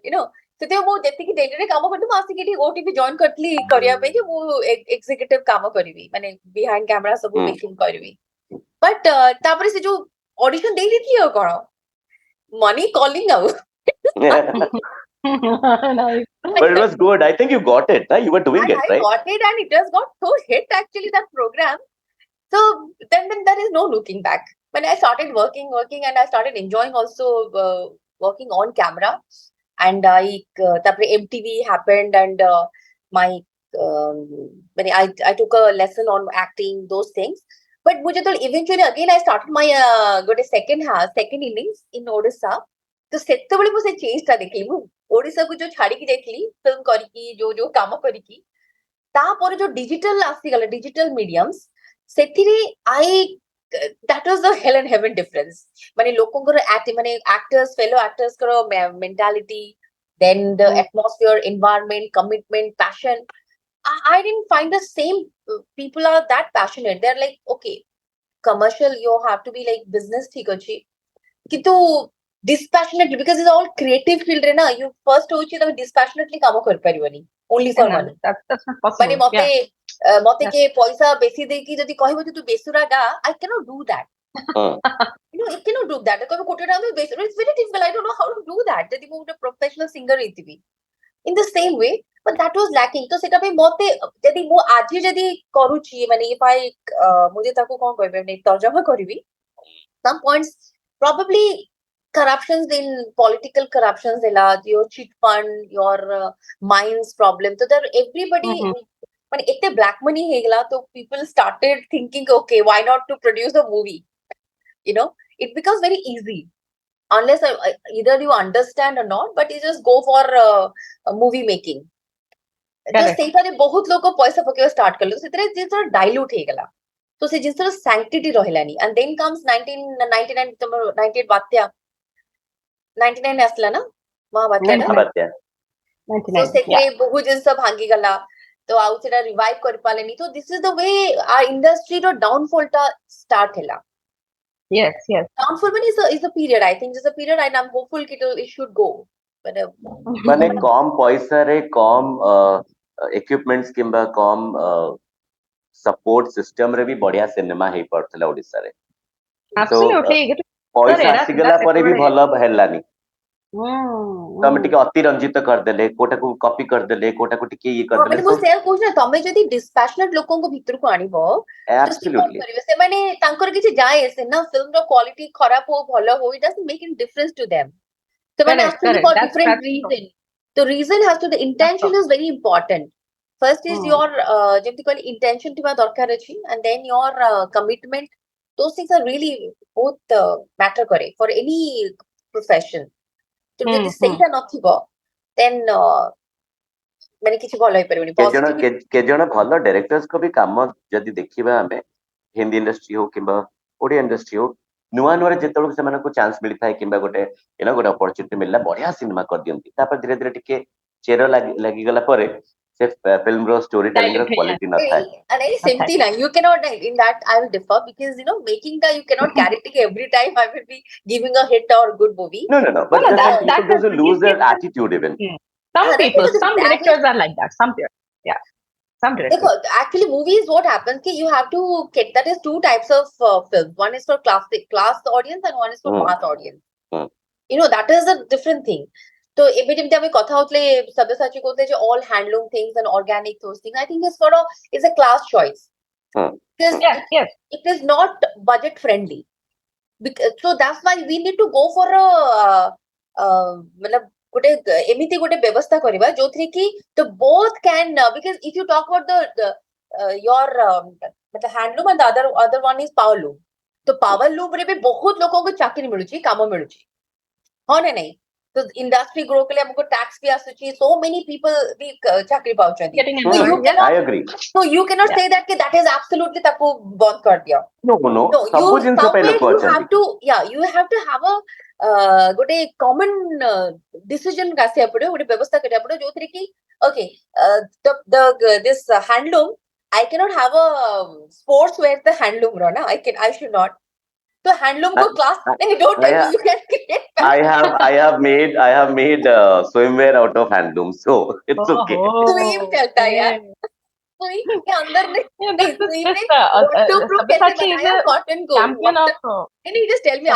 you know. ସେଥିପାଇଁ ମୁଁ ଯେତିକି ଡେଲିରେ କାମ କରିଥିଲି ମୁଁ ଆସିକି ଏଠି OTV ଜଏନ୍ କରିଥିଲି କରିବା ପାଇଁ ଯେ ମୁଁ ଏକ୍ସିକ୍ୟୁଟିଭ କାମ କରିବି, ମାନେ ବିହାଇଣ୍ଡ କ୍ୟାମେରା ସବୁ ମେକିଂ କରିବି। ବଟ୍ ତାପରେ ସେ ଯୋଉ ଅଡିସନ ଦେଇଥିଲି ଆଉ କଣ ମନି କଲିଂ ଆଉ Nice. But it was good. I think you got it. Right? You were doing it, right? I got it, and it has got so hit actually, that program. So then there is no looking back. When I started working, and I started enjoying also working on camera, and MTV happened, and when I took a lesson on acting, those things. But eventually again I started my got a second innings in Odisha. तो ସେତେବେଳେ ମୁଁ ସେ change ଟା ଦେଖିଲି। ମୁଁ ଓଡିଶାକୁ ଯୋଉ ଛାଡିକି ଯାଇଥିଲି ଫିଲ୍ମ କରିକି ଯୋଉ କାମ କରିକି, ତାପରେ ଯୋଉ ଡିଜିଟାଲ ଆସିଗଲା, ଡିଜିଟାଲ ମିଡିୟମ୍ସ, ସେଥିରେ that was the hell and heaven difference. ମାନେ ଲୋକଙ୍କର ମାନେ actors, fellow actors ଙ୍କର mentality, then the atmosphere, environment, commitment, passion. I didn't find the same people are that passionate. They're like, okay, commercial, you have to be like business ठीक ଅଛି, କିନ୍ତୁ dispassionately, because it's all creative field रे ना, you first होची तमे dispassionately काम कर परिबनी only for money. That's not possible. माने मते के पैसा बेसी देकी जदी कहबो कि तू बेसुरा गा, I cannot do that. You know, I cannot do that. कहबो कोटी टाइम में बेसुरा, it's very difficult. I don't know how to do that. जदी मु ଗୋଟେ professional singer ହେଇथिबी in the same way, but that was lacking. तो सेटा पे मते जदी मु आजि जदी करूची, माने if I मुझे ताको कोन कहबे नै तर्जमा करिवि, some points probably corruptions in political corruptions, your cheat fund, your mines problem. So there everybody when it's black money hegla, so people started thinking, okay, why not to produce a movie? You know, it becomes very easy unless either you understand or not, but you just go for movie making. तो ସେଇଟାରେ ବହୁତ ଲୋକ ପଇସା ପକେଇବା start କଲେ, ସେଥିରେ ଜିନିଷ ଡାଇଲ୍ୟୁଟ ହେଇଗଲା। ତ ସେ ଜିନିଷର ସାଙ୍କ୍ଟିଟି ରହିଲାନି। and then comes 1999 ତମର 98 ବାତ୍ୟା 99 ଆସିଲା ନା ମହାବାତ୍ୟାଟା, ତ ସେଥିରେ ବହୁତ ଜିନିଷ ଭାଙ୍ଗିଗଲା, ତ ଆଉ ସେଟା ରିଭାଇଭ କରିପାରିଲେନି। ତ this is the way our industry ର downfall ଟା start ହେଲା। Yes. Downfall is a period, I think it's a period, and I'm hopeful it should go, but ମାନେ କମ ପଇସାରେ କମ equipments କିମ୍ବା କମ support system ରେ ବି ବଢିଆ ସିନେମା ହେଇ ପାରୁଥିଲା ଓଡିଶାରେ। Absolutely. ପଇସା ଆସିଗଲା ପରେ ବି ଭଲ ହେଲାନି। तो हम टिके अतिरंजित करदेले कोटाको कॉपी करदेले कोटाको टिके ये करदेले ମାନେ ମୁଁ ସେୟା କହୁଛି ନା ତମେ ଯଦି dispassionate ଲୋକଙ୍କୁ ଭିତରକୁ ଆଣିବ ତ ସେ କଣ एब्सोल्युटली କରିବେ ସେମାନେ ତାଙ୍କର କିଛି ଯାଏ ଆସେ ନା ଫିଲ୍ମ ର କ୍ୱାଲିଟି ଖରାପ ହଉ ଭଲ ହଉ it doesn't make any difference to them ସେମାନେ Correct, ଆସୁଛନ୍ତି correct. for That's different true. reason the reason has to the That's intention true. is very important first is your ଯେମିତି କହିଲେ intention ଥିବା ଦରକାର ଅଛି and then your commitment those things are really both matter kare for any profession ତ ଯଦି ସେଇଟା ନଥିବ then ମାନେ କିଛି ଭଲ ହେଇପାରିବନି के जण भल डायरेक्टर्स को भी काम जदि देखिबा हमें हिंदी इंडस्ट्री हो किंबा ओडिया इंडस्ट्री हो नुआ नुआ जेतबे सेमानकु चांस मिलता है किंबा गोटे गोटे अपॉर्चुनिटी मिलला बढ़िया सिनेमा कर दियंती तापर धीरे धीरे टिके चेरो लागि गला परे से फिल्म रो स्टोरी टेलिंग रो क्वालिटी न थाए and any simply na you cannot in that I will differ because you know making the you cannot guarantee every time I will be giving a hit or good movie no but No, just some people that those who lose their attitude even some people, because some directors are like that. Some directors. Actually, movies, what happens ki you have to get that is two types of films. One is for class audience and one is for mass audience. You know, that is a different thing. So, every time we কথা হতলে Sabbyasachi করতে যে all handloom things and organic those things, I think is a class choice. Because it is not budget friendly. So that's why we need to go for मतलब ଗୋଟେ ଏମିତି ଗୋଟେ ବ୍ୟବସ୍ଥା କରିବା ଯୋଉଥିରେ କି the both can because if you talk about the your मतलब handloom and the other one is power loom तो power loom रे भी बहुत लोगों को चाकरी मिलुची काम मिलुची हाँ ना नहीं तो इंडस्ट्री ग्रो के लिए हमको टैक्स भी आसुची so many people भी चाकरी पाउचंदी I agree so you cannot say that that is absolutely ताको बंद कर दिया no you somewhere you have to have a ଗୋଟେ common decision ଆସିବାକୁ ପଡିବ ଗୋଟେ ବ୍ୟବସ୍ଥା କରିବାକୁ ପଡିବ ଯୋଉଥିରେ କି okay the this handloom I cannot have a sports wear the handloom ro na I should not so handloom ko class don't tell me you can create I have made swimwear out of handloom so it's okay swim करता यार swim के अंदर नहीं swim में waterproof कैसे बनाया cotton को champion of can you just tell me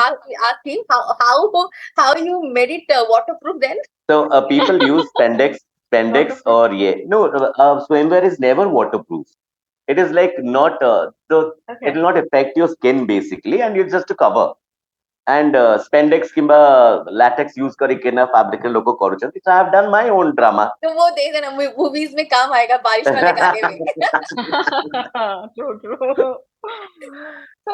ask him how you made it waterproof then so people use spandex or no swimwear is never waterproof it is like not it will not affect your skin basically and it's just to cover and spandex kimba latex use करके ना fabric लोग करूचंती so I have done my own drama तो वो दे देना movies में काम आएगा बारिश वाले गाने में true so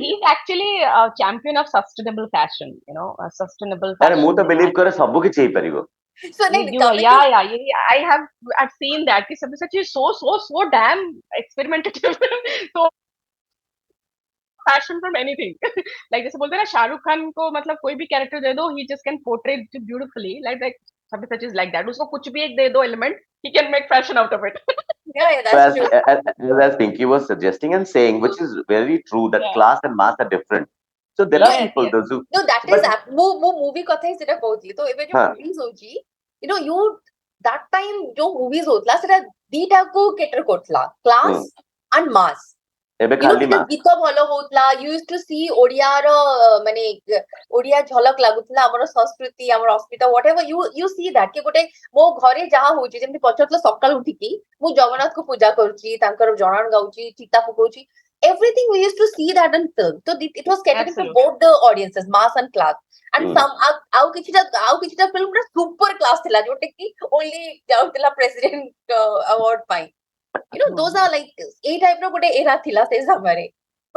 he's actually a champion of sustainable fashion you know a sustainable fashion अरे मु तो believe करे सब किछ ही परिबो so I've seen that कि Sabbyasachi is so damn experimentative so fashion from anything like जैसे बोलते हैं ना शाहरुख खान को मतलब कोई भी कैरेक्टर दे दो he just can portray it beautifully like Sabbyasachi is like that उसको कुछ भी एक दे दो element he can make fashion out of it that's true as Pinki was suggesting and saying which is very true that class and mass are different so there are people those who no that is ମୁଁ movie କଥା ହିଁ ସେଟା କହୁଥିଲି ତ ଏବେ ଯୋଉ movies ହଉଛି you know you that time ଯୋଉ movies ହଉଥିଲା ସେଟା ଦିଟା କୁ cater କରୁଥିଲା class and mass ଏବେ ଖାଲି ମା ଗୀତ ଭଲ ହଉଥିଲା you used to see ଓଡିଆର ମାନେ ଓଡିଆ ଝଲକ ଲାଗୁଥିଲା ଆମର ସଂସ୍କୃତି ଆମର ଅସ୍ମିତା whatever you see that କି ଗୋଟେ ମୋ ଘରେ ଯାହା ହଉଛି ଯେମିତି ପଚାରୁଥିଲା ସକାଳୁ ଉଠିକି ମୁଁ ଜଗନ୍ନାଥଙ୍କୁ ପୂଜା କରୁଛି ତାଙ୍କର ଜଣାଣ ଗାଉଛି ଚିତା ପକଉଛି everything we used to see that in film so it was catering to both the audiences mass and class and some ଆଉ କିଛିଟା film ର super class ଥିଲା ଯୋଉଟା କି only ଯାଉଥିଲା president award ପାଇଁ you know those are like a type ର ଗୋଟେ era ଥିଲା ସେ ସମୟରେ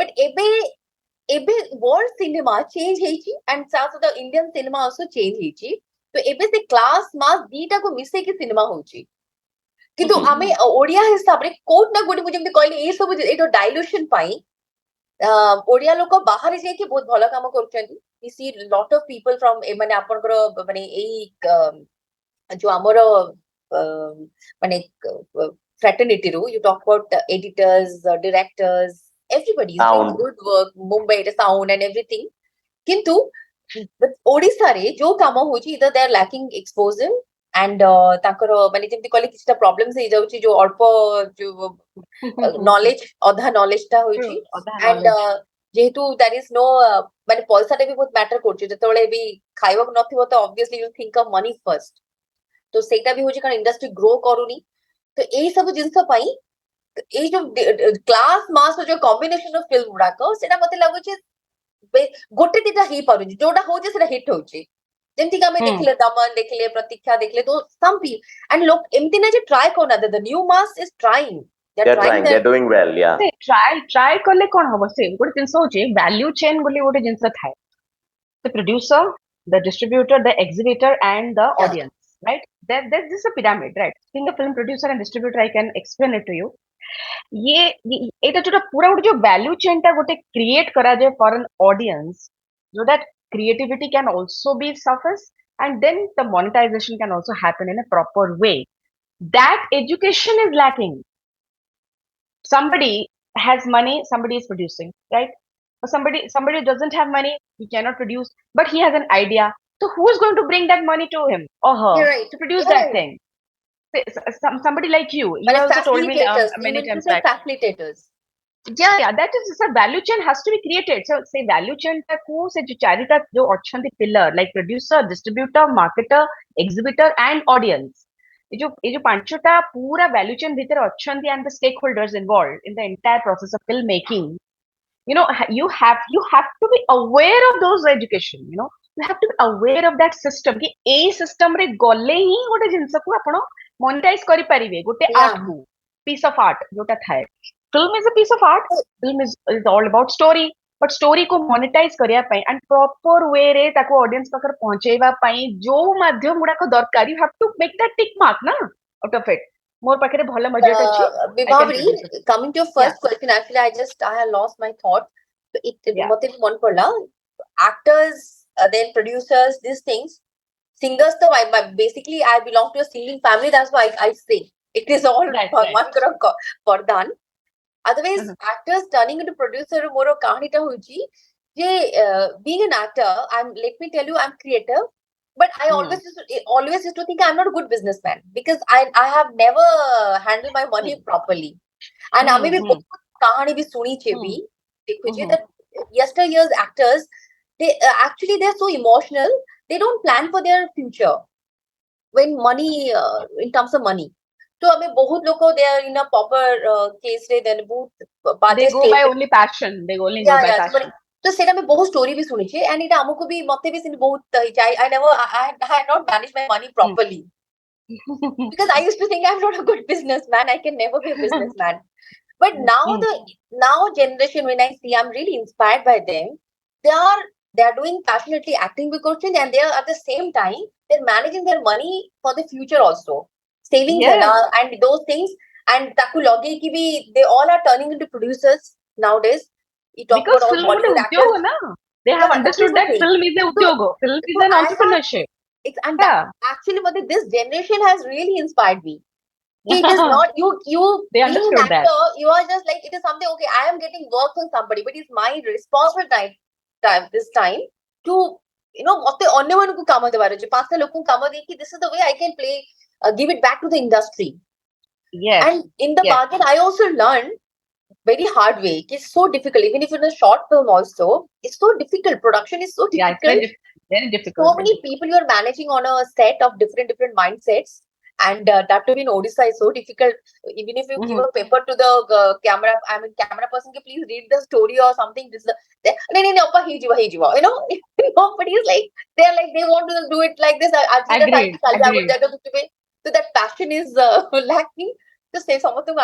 but ଏବେ world cinema change ହେଇଛି and ତା ସହିତ Indian cinema also change ହେଇଛି ତ ଏବେ ସେ class mass ଦିଟାକୁ ମିଶେଇକି cinema ହଉଛି କିନ୍ତୁ ଆମେ ଓଡିଆ ହିସାବରେ କୋଉଠି ନା କୋଉଠି ମୁଁ ଯେମିତି କହିଲି ଏଇ ସବୁ ଏଇଟା ଡାଇଲ୍ୟୁସନ ପାଇଁ ଓଡିଆ ଲୋକ ବାହାରେ ଯାଇକି ବହୁତ ଭଲ କାମ କରୁଛନ୍ତି we see lot of people from ମାନେ ଆପଣଙ୍କର ମାନେ ଏଇ ଯୋଉ ଆମର ମାନେ fraternity ରୁ you talk about editors directors everybody is doing good work Mumbai sound and everything କିନ୍ତୁ ଓଡିଶାରେ ଯୋଉ କାମ ହଉଛି either they are lacking exposure and ତାଙ୍କର ମାନେ ଯେମିତି କହିଲେ କିଛିଟା problems ହେଇଯାଉଛି ଯୋଉ ଅଳ୍ପ ଯୋଉ knowledge ଅଧା knowledge ଟା ହଉଛି and जेहेतु there is no माने पैसा टे भी बहुत मैटर करछि जेतेबेले भी खाइबा नथिबो तो obviously you think of money first तो सेटा भी होछि कारण इंडस्ट्री ग्रो करूनी तो एई सब जिंस पई एई जो क्लास मास जो कॉम्बिनेशन ऑफ फिल्म गुडाक सेटा मते लागुछि गोटे दिटा ही पारुछि जोटा होछि सेटा हिट होछि जेमति कि हमें देखले दमन देखले प्रतीक्षा देखले तो सम पीपल एंड लोग एमति ना जे ट्राई करना the new mass is trying they're doing well, yeah. Try करले कोन हबो से गोटे जिंस होछि वैल्यू चेन बोली गोटे जिंस थाए the producer, the distributor, the exhibitor, and the audience, right? There's just a pyramid, right? Being a film producer and distributor, I can explain it to you. ये एटा जोटा पूरा गोटे जो वैल्यू चेन टा गोटे क्रिएट करा जाए for an audience so that creativity can also be surfaced and then the monetization can also happen in a proper way. That education is lacking. Somebody has money, somebody is producing, right? Or somebody doesn't have money, he cannot produce, but he has an idea. So who is going to bring that money to him or her to produce that thing? Somebody like you also told me many times back. Facilitators. Yeah, that is a value chain has to be created. So say value chain ta ko se charita jo achanti pillar like producer, distributor, marketer, exhibitor and audience. ये जो पांचटा पूरा value chain भीतर achanti and the stakeholders involved in the entire process of filmmaking. You have to be aware of those education. You have to be aware of that system. कि ए system रे गले ही गोटे जिंस को आपण monetize करि परिबे गोटे art को piece of art जोटा थाए. Film is a piece of art. Film is all about story. But story को monetize करिया पई and proper way रे ताको audience पाकर पहुंचेबा पई जो माध्यम गुडा को दरकार you have to make that tick mark na out of it. मोर पाखरे भलो बजेट अछि. Vibhavri, coming to your first question, actually I have lost my thought. मते मन पड़ला actors, then producers, these things. Singers, though, basically I belong to a singing family. That's why I say it is all Pinki Pradhan. Otherwise, actors turning into producer, more kahani ta hoji. Being an actor, let me tell you, I'm creative. But I always used to think I'm not a good businessman because I have never handled my money properly. And I maybe kahani bhi suni che bhi. That yesteryear's actors, they're so emotional. They don't plan for their future when money in terms of money. So I mean, बहुत लोग they are in a proper case रे then बहुत they go by only passion. They only go by passion. तो सेटा में बहुत story भी सुनी छे and इटा हमको भी मते भी सिन बहुत I had not managed my money properly because I used to think I'm not a good businessman. I can never be a businessman. But now generation, when I see, I'm really inspired by them. They are doing passionately acting because and they are at the same time they're managing their money for the future also, savings and those things. And taku loge ki bhi they all are turning into producers nowadays. Because film is an udyoga, na? They have understood that film is an udyoga. Film is an entrepreneurship. Actually, this generation has really inspired me. It is not you they understood being an actor, that. you are just like it is something, okay, I am getting work from somebody, but it's my responsible time this time to mate onne manku kama debar je paanchta lokku kama de ki this is the way I can play give it back to the industry. Yes. And in the bargain I also learned very hard way. It's so difficult. Even if it's a short film also, it's so difficult. Production is so difficult. Yeah, it's very difficult. So many people you are managing on a set of different mindsets. And that to be in Odisha is so difficult. Even if you give a paper to the camera person, please read the story or something. Nobody is like, they want to do it like this. Agreed. So that passion is lacking. To say something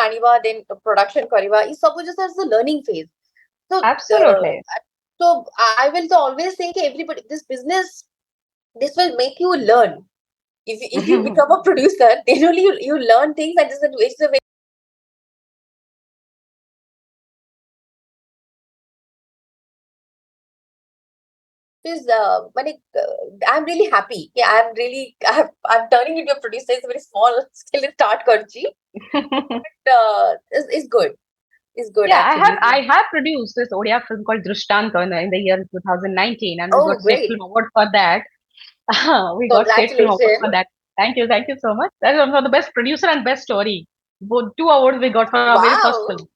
then production kariba is just as a learning phase. So absolutely. So I will always think everybody this business this will make you learn. If you become a producer, then only you learn things and it's a way. I'm really happy. Yeah, I'm turning into a producer. It's a very small scale start karchi. But it's good. It's good. Yeah, actually. I have produced this Odia film called Drishtanta in the year 2019, and we got State Film Award for that. We got State Film Award for that. Thank you so much. That was one of the best producer and best story. Both 2 awards we got for our very first film.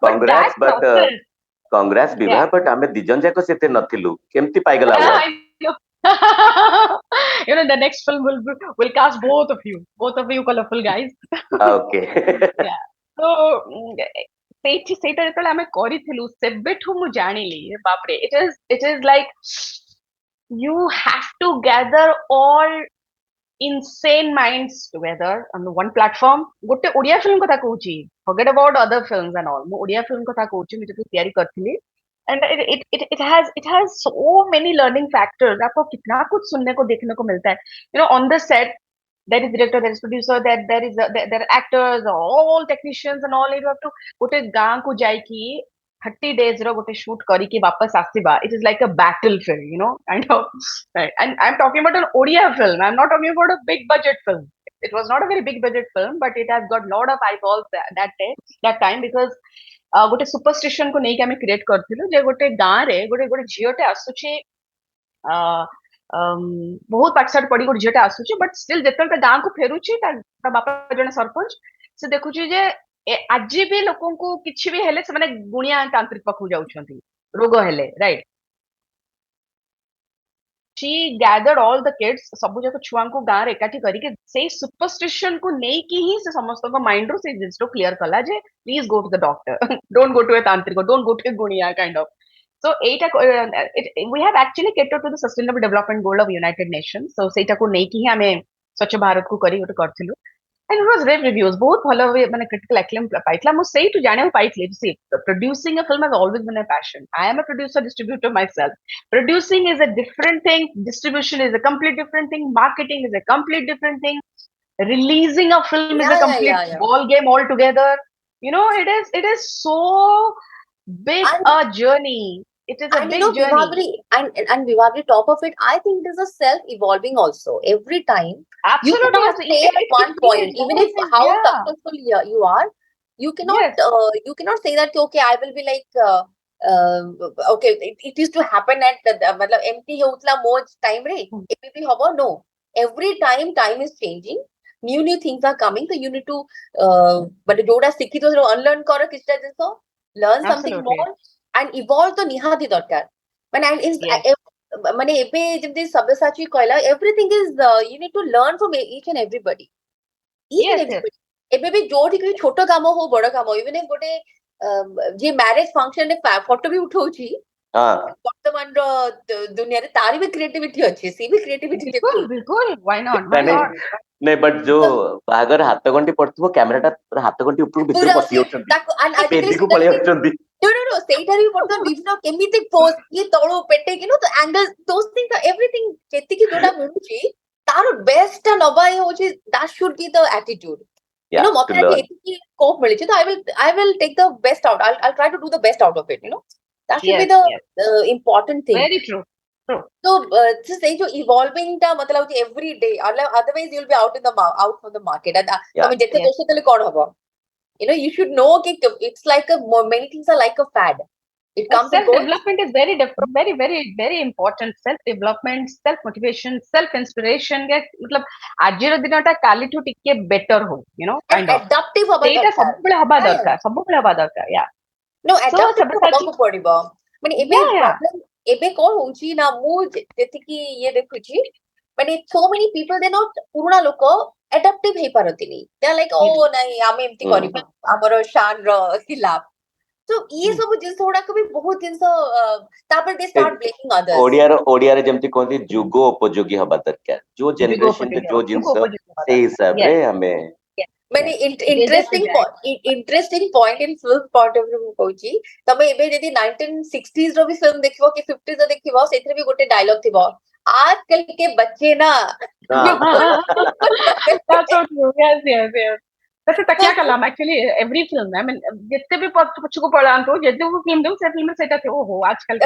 Congrats, but congrats ବିବାହ, but ଆମେ ଦି ଜଣ ଯାକ ସେତେ ନଥିଲୁ, କେମିତି ପାଇଗଲା award? I know. The next film will cast both of you colorful guys. Okay. Yeah. So ସେଇଟା ଯେତେବେଳେ ଆମେ କରିଥିଲୁ ସେବେଠୁ ମୁଁ ଜାଣିଲି ବାପରେ it is like you have to gather all insane minds together on one platform. ଗୋଟେ ଓଡିଆ ଫିଲ୍ମ କଥା କହୁଛି, forget about other films and all. ମୁଁ ଓଡିଆ ଫିଲ୍ମ କଥା କହୁଛି, ମୁଁ ଯେତେବେଳେ ତିଆରି କରିଥିଲି, and it has so many learning factors. आपको कितना कुछ सुनने को देखने को मिलता है. On the set there is director, there is producer, there are actors, all technicians and all. You have to ଗୋଟେ ଗାଁ କୁ ଯାଇକି 30 days ର ଗୋଟେ shoot କରିକି वापस ଆସିବା. It is like a battlefield, kind of. Right. And I'm talking about an Odia film. I'm not talking about a big budget film. It was not a very big budget film, but it has got a lot of eyeballs that time because ଗୋଟେ superstition को ନେଇକି ଆମେ create କରିଥିଲୁ ଯେ ଗୋଟେ ଗାଁରେ ଗୋଟେ ଝିଅଟେ ଆସୁଛି ବହୁତ ପାଠଶାଠ ପଢି ଗୋଟେ ଝିଅଟେ ଆସୁଛି, ବଟ୍ ଷ୍ଟିଲ୍ ଯେତେବେଳେ ତା ଗାଁକୁ ଫେରୁଛି ତା ବାପା ଜଣେ ସରପଞ୍ଚ, ସେ ଦେଖୁଛି ଯେ ଆଜି ବି ଲୋକଙ୍କୁ କିଛି ବି ହେଲେ ସେମାନେ ଗୁଣିଆ ତାନ୍ତ୍ରିକ ପାଖକୁ ଯାଉଛନ୍ତି ରୋଗ ହେଲେ, right? she gathered all the kids, ସବୁ ଯାକ ଛୁଆଙ୍କୁ ଗାଁରେ ଏକାଠି କରିକି ସେଇ superstition କୁ ନେଇକି ହିଁ ସେ ସମସ୍ତଙ୍କ ମାଇଣ୍ଡ ରୁ ସେଇ ଜିନିଷ କ୍ଲିୟର କଲା ଯେ please go to the doctor, don't go to a ତାନ୍ତ୍ରିକ, don't go to a ଗୁଣିଆ, kind of. So we have actually catered to the sustainable development goal of United Nations. So ସେଇଟାକୁ ନେଇକି ହିଁ ଆମେ ସ୍ୱଚ୍ଛ ଭାରତକୁ କରି ଗୋଟେ କରିଥିଲୁ. And it was rave reviews. ବହୁତ ଭଲ ମାନେ critical acclaim ପାଇଥିଲା. ମୁଁ ସେଇଠୁ ଜାଣିବାକୁ ପାଇଥିଲି. See, producing a film has always been a passion. I am a producer distributor myself. Producing is a different thing. Distribution is a complete different thing. Marketing is a complete different thing. Releasing a film is a complete ball game altogether. It is so big a journey. It is a big journey. And Vibhavri, top of it, I think it is a self-evolving also. Every time, absolutely, you cannot stay at one point. Even if how successful you are, you cannot say that okay, I will be like okay. It used to happen at मतलब empty होतला more time रे. It will be hobo. No, every time is changing. New things are coming. So you need to but जोड़ा सीखी तो unlearn करो किसटा जिसको learn something more. And evolve to nihati darkar. Mane epe jemti Sabbyasachi कहला, everything is you need to learn from each and everybody. And everybody. Epe भी जोठी कोई छोटा कामो हो बड़ा कामो, even if गोटे जे marriage function रे photo भी उठौछि, वर्तमान रो दुनिया रे तारी भी creativity अछि, सी भी creativity बिल्कुल, why not? नहीं, बट जो बागर हाथ गंटी पड़थबो कैमराटा हाथ गंटी ऊपर भीतर पसी होछन बेदी को पळे होछन. No, ସେଇଟା ବି ବର୍ତ୍ତମାନ ବିଭିନ୍ନ କେମିତି ପୋଜ ଇଏ ତଳୁ ପେଟେଇକି ତ ଆଙ୍ଗଲ those things everything ଯେତିକି ଯୋଉଟା ମିଳୁଛି ତାର ବେଷ୍ଟ ଟା ନବା ହଉଛି that should be the attitude. ମତେ ଏତିକି ସ୍କୋପ ମିଳିଛି ତ I will take the best out. I'll try to do the best out of it. That should be the important thing. Very true. So ସେଇ ଯୋଉ evolving ଟା मतलब ହଉଛି every day, otherwise you will be out from the market. ତମେ ଯେତେ ଦୋଷ ଦେଲେ କଣ ହବ? You should know that it's like many things are like a fad. It comes and goes. Self-development is very different, very, very, very important. Self-development, self-motivation, self-inspiration. मतलब आजिर दिनटा काली ठू टिके better हो, kind of. Adaptive हबा दरकार. सबुबले हबा दरकार, yeah. No, adaptive हबा पड़िबो. माने एबे problem एबे कोन होची ना मु जेतिकी ये देखुची, माने so many people they not पुरुणा लोक adaptive ହେଇ ପାରନ୍ତିନି. They are like oh ନାଇଁ ଆମେ ଏମିତି କରିବୁ ଆମର ଶାନ ର ଖିଲାଫ. So ये सब जिंस गुड़ाक भी बहुत जिंस तापर they start blaming others. ओडियारे जेमति कोंती जुगो उपयोगी हबा दरकार. जो जनरेशन के जो जिंस से हिसाब रे हमें माने interesting point in film point of view कहूची. तमे एबे जदी 1960s रो भी film देखिबो कि 50s रो देखिबो सेथरे भी गोटे डायलॉग थिबो, आजकल के बच्चे ना That's so true. Yes. वैसे तकिया कलाम actually every film. I mean जितने भी पछुको पढ़ांतो जितने भी film दो से film में सेटा थे ओहो आजकल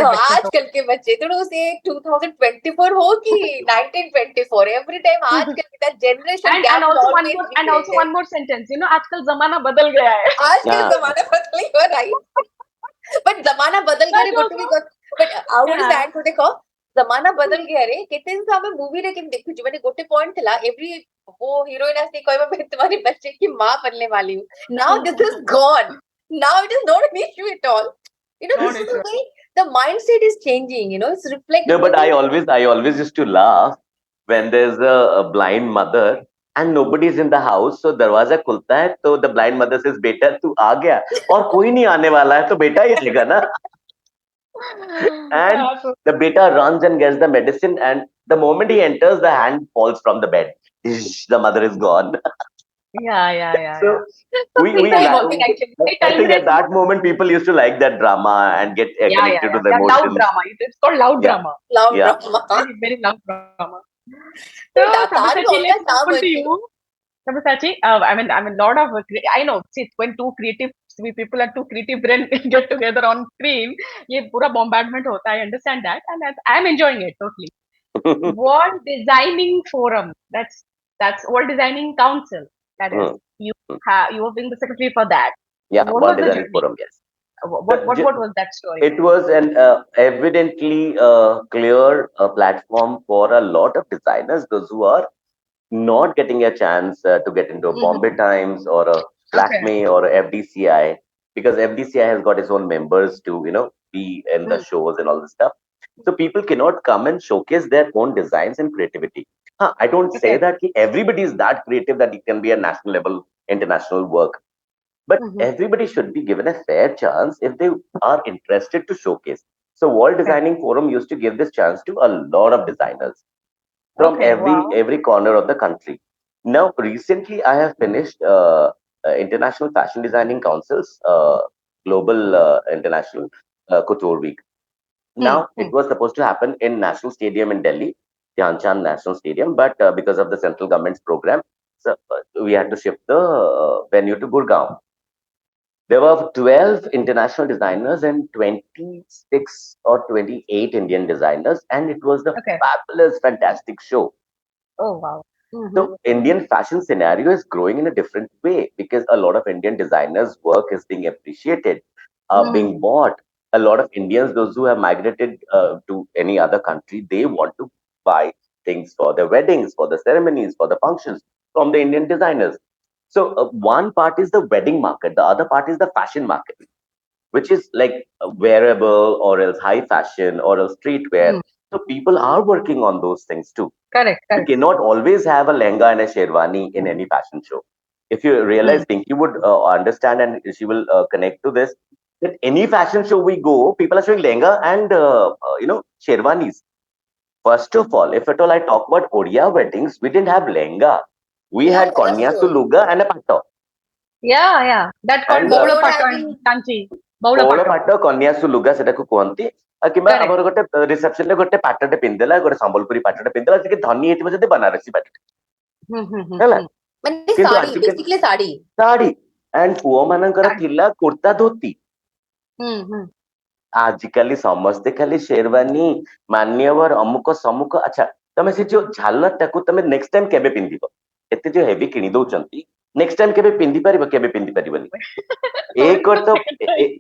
के बच्चे तो उसे 2024 हो कि 1924 every time आजकल की that generation gap and also one more sentence, आजकल जमाना बदल गया है. आजकल जमाना बदल गया, right? But जमाना बदल गया रे गोटे भी but out of that को देखो जमाना बदल गया रे केते दिन हमें मूवी रे केम देखु छी, माने गोटे पॉइंट थिला एवरी वो हीरोइन आसे कहबा मैं तुम्हारे बच्चे की मां बनने वाली हूं. Now this is gone. Now it is not an issue at all. This Not is the interested. way the mindset is changing. It's No, but reflecting. I always used to laugh when there's a blind mother and nobody's in the house. So दरवाजा खुलता है तो the blind mother says, "बेटा तू आ गया और कोई नहीं आने वाला है तो बेटा ही आएगा ना." And Yeah, so, the beta runs and gets the medicine, and the moment he enters, the hand falls from the bed. Ish, the mother is gone. yeah. So So we people Very like. working working. actually. Very I think at timely. that moment people used to like that drama and get connected to the Yeah. Loud emotions. drama. It's called loud Yeah, drama. Loud yeah. drama. Very loud drama. So, So Tani Sabyasachi, let's always move on काम to अच्छी. you. Sabyasachi, I mean, lot of I know. See, when two creative people are two creative brain get together on screen, ये पूरा bombardment होता है. I understand that, and I'm enjoying it totally. World Designing Forum. That's World Designing Council. That is, Hmm. you have been the secretary for that. Yeah, What World was the Designing journey? Forum. Yes. What was that story? It was an evidently clear platform for a lot of designers, those who are not getting a chance to get into a Hmm. Bombay Times or a Okay. Lakme or a FDCI, because FDCI has got its own members to be in the Mm. shows and all this stuff. So people cannot come and showcase their own designs and creativity. Huh, I don't say Okay. that everybody is that creative that it can be a national level, international work, but Hmm. everybody should be given a fair chance if they are interested to showcase. So World Okay. Designing Forum used to give this chance to a lot of designers from Okay. Wow. every corner of the country. Now, recently, I have finished International Fashion Designing Council's Global International Couture Week. Now, Hmm. it was supposed to happen in National Stadium in Delhi, Dhyan Chand National Stadium, but because of the central government's program, so, we had to shift the venue to Gurgaon. There were 12 international designers and 26 or 28 Indian designers, and it was a Okay. fabulous, fantastic show. Oh wow. Hmm. So Indian fashion scenario is growing in a different way because a lot of Indian designers' work is being appreciated, being Hmm. bought. A lot of Indians, those who have migrated to any other country, they want to buy things for their weddings, for the ceremonies, for the functions from the Indian designers. So one part is the wedding market, the other part is the fashion market, which is like wearable or else high fashion or else streetwear. Hmm. So people are working on those things too. Correct. You Correct. cannot always have a lehenga and a sherwani in any fashion show. If you Hmm. realize, Pinky would understand and she will connect to this, that any fashion show we go, people are showing lehenga and sherwanis. First of all, if at all I talk about Odia weddings, we didn't have lehenga. We Yeah, had yeah, that's konyasu true. luga and a pato. Yeah. That called And Baula Before Pato and having, Kanchi. Baula ବଉଳ Pato. ପାଟ କନ୍ୟାସୁ ଲୁଗା ସେଟାକୁ କୁହନ୍ତି କିମ୍ବା Correct. ଆମର ଗୋଟେ reception ରେ ଗୋଟେ ପାଟଟେ ପିନ୍ଧିଦେଲା ଗୋଟେ ସମ୍ବଲପୁରୀ ପାଟଟେ ପିନ୍ଧିଦେଲା ଟିକେ ଧନୀ ହେଇଥିବ ଯଦି ବନାରସୀ ପାଟ ହେଲା when କିନ୍ତୁ sari, ଆଜିକାଲି basically sari. ଶାଢୀ ଆଣ୍ଡ ପୁଅ ମାନଙ୍କର Correct. ଥିଲା କୁର୍ତ୍ତା ଧୋତି Hmm. ଆଜିକାଲି ସମସ୍ତେ ଖାଲି ଶେରୱାନୀ ମାନ୍ୟବର ଅମୁକ ସମୁକ ଆଚ୍ଛା ତମେ ସେ ଯୋଉ ଝାଲର ଟାକୁ ତମେ ନେକ୍ସଟ ଟାଇମ କେବେ ପିନ୍ଧିବ ଏତେ ଯୋଉ ହେଭି କିଣି ଦଉଛନ୍ତି ନେକ୍ସଟ ଟାଇମ କେବେ ପିନ୍ଧି ପାରିବ କେବେ ପିନ୍ଧି ପାରିବନି Sorry for ଏକର the ତ second time.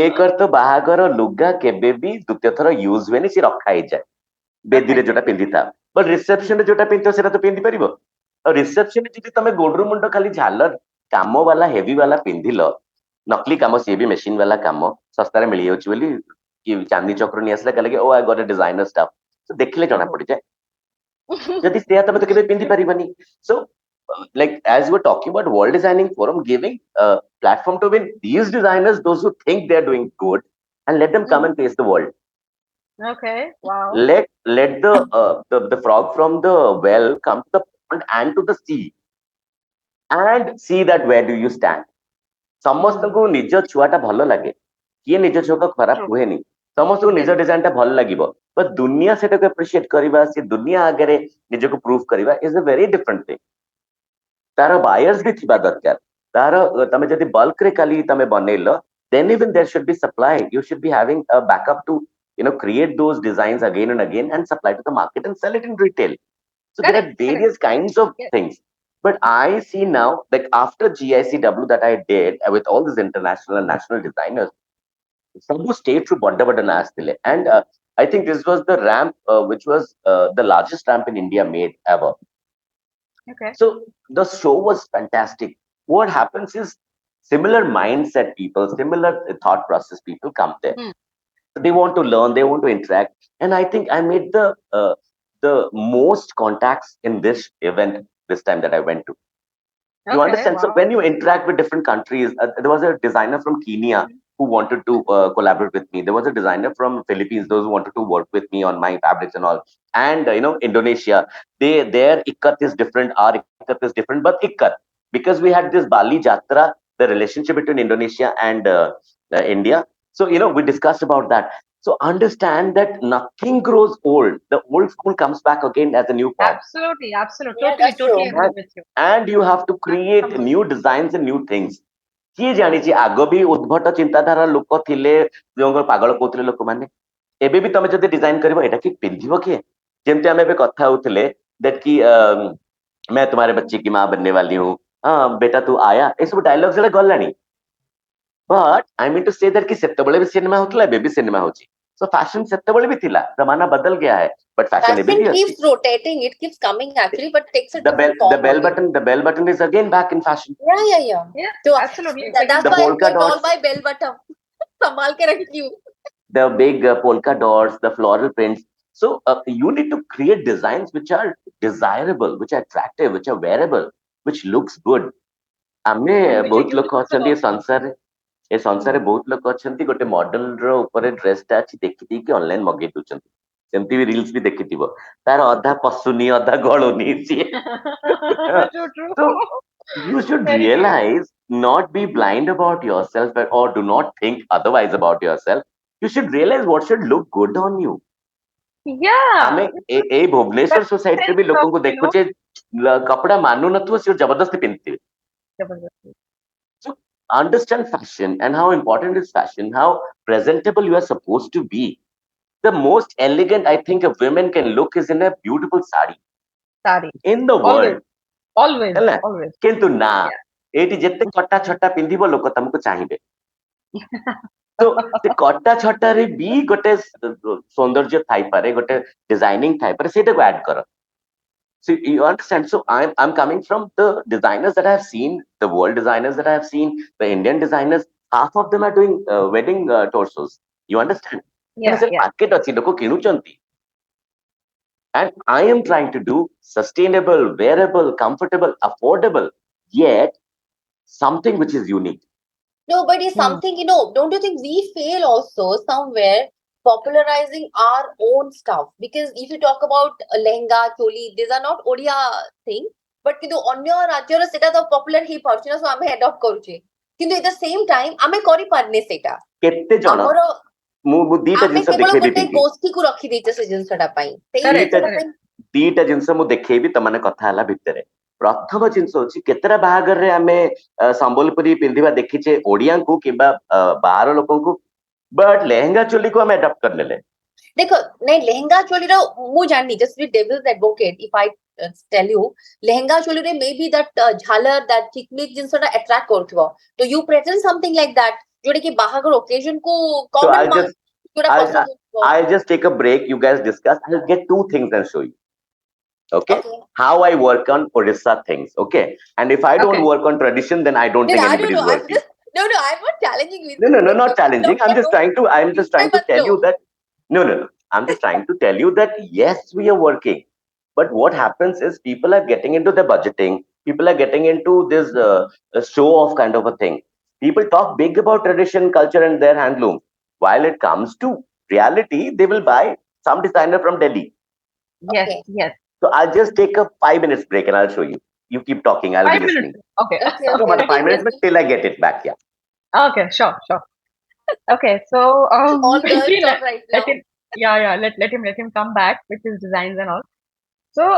ଏକର ତ ବାହାଘର ଲୁଗା କେବେ ବି ଦ୍ୱିତୀୟ ଥର ୟୁଜ ହୁଏନି ସେ ରଖା ହେଇଯାଏ ରଖା ବେଦିରେ ଯୋଉଟା ହେଇଯାଏ. ପିନ୍ଧିଥା ବଟ ରିସେପସନରେ ଯୋଉଟା ପିନ୍ଧିବ ସେଟା ତ ପିନ୍ଧି ପାରିବ ଆଉ ରିସେପସନରେ ଯଦି ତମେ ଗୋଡରୁ ମୁଣ୍ଡ ଖାଲି ଝାଲର କାମ ବାଲା ହେଭି ବାଲା ପିନ୍ଧିଲ ନକଲି କାମ ସିଏ ବି ମେସିନ ବାଲା କାମ ଶସ୍ତାରେ ମିଳିଯାଉଛି ବୋଲି କି ଚାନ୍ଦି ଚକ୍ର ନେଇ ଆସିଲା କହିଲା କି ଓ I got A designer staff ଦେଖିଲେ ଜଣା ଓହୋ. ପଡିଯାଏ ଯଦି ସେୟା ତମେ ତ କେବେ ପିନ୍ଧି ପାରିବନି show like as we're talking about world designing forum giving a platform to win these designers those who think they're doing good and let them come Mhm. and face the world Okay. Wow. let the frog from the well come to the pond and to the sea and see that where do you stand ସମସ୍ତଙ୍କୁ Hmm. ନିଜ ଛୁଆଟା ଭଲ ଲାଗେ କିଏ ନିଜ ଛୁଆକୁ ଖରାପ True. କୁହେନି ସମସ୍ତଙ୍କୁ Yes. ନିଜ ଡିଜାଇନଟା ଭଲ ଲାଗିବ ବଟ ଦୁନିଆ ସେଟାକୁ ଆପ୍ରିସିଏଟ କରିବା ସେ ଦୁନିଆ ଆଗରେ ନିଜକୁ ପ୍ରୁଭ କରିବା ଇଜ ଅ ଭେରି ଡିଫରେଣ୍ଟ ଥିଙ୍ଗ ତାର ବାୟର୍ସ ବି ଥିବା ଦରକାର ତାର ତମେ ଯଦି ବଲ୍କରେ କାଲି ତମେ ବନେଇଲ then even there should be supply you should be having a backup to create those designs again and again and supply to the market and sell it in retail so there are Correct. Correct. various kinds of Yes. things but I see now like after GICW that I did with all these international and national designers ସବୁ states ରୁ ବଡ ବଡ ନାଁ ଆସିଥିଲେ and I think this was the ramp which was the largest ramp in India made ever Okay. so the show was fantastic. What happens is similar mindset people, similar thought process people come there. Hmm. They want to learn, they want to interact, and I think I made the most contacts in this event this time that I went to. You Okay, understand? So wow. when you interact with different countries, there was a designer from Kenya who wanted to collaborate with me. There was a designer from Philippines, those who wanted to work with me on my fabrics and all. And Indonesia, their ikat is different, our ikat is different, but ikat, because we had this Bali Jatra, the relationship between Indonesia and India. So we discussed about that. So understand that nothing grows old. The old school comes back again as a new form. Absolutely, absolutely. Yeah, Totally, that's totally true. agree And, with you. and you have to create Absolutely. new designs and new things. କିଏ ଜାଣିଛି ଆଗ ବି ଉଦ୍ଭଟ ଚିନ୍ତାଧାରା ଲୋକ ଥିଲେ ଯୋଉ ପାଗଳ କହୁଥିଲେ ଲୋକମାନେ ଏବେ ବି ତମେ ଯଦି ଡିଜାଇନ କରିବ ଏଇଟା କି ପିନ୍ଧିବ କିଏ ଯେମିତି ଆମେ ଏବେ କଥା ହଉଥିଲେ that କି मैं तुम्हारे बच्चे की माँ बनने वाली हूँ हाँ बेटा तू आया ଏସବୁ ଡାଇଲଗ ସେଟା ଗଲାଣି but I mean to say that कि ସେତେବେଳେ ବି ସିନେମା ହଉଥିଲା ଏବେ ବି ସିନେମା ହଉଛି so fashion ସେତେବେଳେ ବି ଥିଲା ଜମାନା ବଦଲ ଗया है but fashion ଏବେ Fashion ବି ଅଛି keeps rotating, it keeps coming actually, but takes a different form only. the bell button is again back in fashion. Yeah. Yeah, So absolutely. that's The why I'm polka going all dots, by bell bottom. संभाल के रखती हूँ. the big polka dots, the floral prints. So you need to create designs which are desirable, which are attractive, which are wearable, which looks good. ଆମେ And which are ବହୁତ ଲୋକ useful ଅଛନ୍ତି also. ଏ ସଂସାରରେ ବହୁତ ଲୋକ ଅଛନ୍ତି ଗୋଟେ ମଡେଲର ଉପରେ ଡ୍ରେସଟା ଅଛି ଦେଖିଦେଇକି ଅନଲାଇନ ମଗେଇ ଦଉଛନ୍ତି ସେମିତି ବି ରିଲ୍ସ ବି ଦେଖିଥିବ ତାର ଅଧା ପଶୁନି ଅଧା ଗଳୁନି ସିଏ True, true. so you should Very true. realize, not be blind about yourself, or do not think otherwise about yourself. You should realize what should look good on you. Yeah, ଆମେ ଏଇ that Bhubaneswar ସୋସାଇଟିରେ ବି sense of, ଲୋକଙ୍କୁ ଦେଖୁଛେ କପଡା ମାନୁ ନଥିବ ସିଏ ଜବରଦସ୍ତି ପିନ୍ଧିଥିବେ ଜବରଦସ୍ତି. so understand fashion and how important is fashion, how presentable you are supposed to be. The most elegant I think a woman can look is in a beautiful sari Sari. in the Always, world. always, ହେଲା always. କିନ୍ତୁ ନା Yeah. ଏଇଠି ଯେତେ କଟା ଛଟା ପିନ୍ଧିବ ଲୋକ ତମକୁ ଚାହିଁବେ ତ ସେ କଟା ଛଟାରେ ବି ଗୋଟେ ସୌନ୍ଦର୍ଯ୍ୟ ଥାଇପାରେ ଗୋଟେ ଡିଜାଇନିଂ ଥାଇପାରେ ସେଇଟାକୁ ଆଡ୍ କର so you understand so I'm coming from the designers that I have seen, the world designers that I have seen, the Indian designers, half of them are doing wedding torsos, you understand Yeah, ସେ yeah. Market ଅଛି ଲୋକ କିଣୁଛନ୍ତି and I am trying to do sustainable, wearable, comfortable, affordable, yet something which is unique. No, but it's Hmm. something, don't you think we fail also somewhere popularizing our own stuff? Because if you talk about lehenga, choli, these are not Odia thing, but ଅନ୍ୟ ରାଜ୍ୟର ସେଟା ତ popular ହେଇପାରୁଛି ନା so ଆମେ adopt କରୁଛେ କିନ୍ତୁ at the same time ଆମେ କରିପାରୁନେ ସେଇଟା କେତେ ଜଣ ଆମର ମୁଁ ଦିଟା ଆମେ ଜିନିଷ କେବଳ ଦେଖେଇବି ଗୋଟେ ପିଙ୍କି ଗୋଷ୍ଠୀକୁ ରଖିଦେଇଛେ ସେ ଜିନିଷଟା ପାଇଁ ସେଇ Correct, ଜିନିଷଟା correct. ପାଇଁ ଦିଟା ଜିନିଷ ମୁଁ ଦେଖେଇବି ତମାନେ କଥା ହେଲା ଭିତରେ ପ୍ରଥମ ଜିନିଷ ହଉଛି କେତେଟା ବାହାଘରରେ ଆମେ ସମ୍ବଲପୁରୀ ପିନ୍ଧିବା ଦେଖିଛେ ଓଡିଆଙ୍କୁ କିମ୍ବା ବାହାର ଲୋକଙ୍କୁ ବଟ୍ ଲେହେଙ୍ଗା ଚୋଲିକୁ ଆମେ ଆଡପ୍ଟ କରିନେଲେ देखो नहीं लहंगा चोली रो मु जाननी just be devil's advocate if I tell you lehenga choli रे maybe that झालर that चिकमिक जिनसटा attract करथबो तो you present something like that जोडे कि बाहागर occasion को so common मान जोडा I'll, पसंद हो I'll just take a break, you guys discuss, I'll get two things and show you. Okay, okay how I work on Odisha things. Okay, and if I don't Okay. work on tradition, then I don't no think I don't anybody is know I'm working. just no I'm not challenging with No, you no, no, but not challenging. I'm just trying to. I'm just trying to tell you that. No, no, no. I'm just trying to tell you that yes, we are working, but what happens is people are getting into the budgeting. People are getting into this a show off kind of a thing. People talk big about tradition, culture, and their handloom. While it comes to reality, they will buy some designer from Delhi. Yes, okay yes. So I'll just take a 5 minutes break and I'll show you. You keep talking. I'll be 5 minutes. listening. Okay. okay No, okay but okay 5 minutes, but interesting till I get it back. Yeah. Okay, sure, sure. Okay, so all girls Pinky, talk right let now him, yeah, yeah, let him come back with his designs and all. So,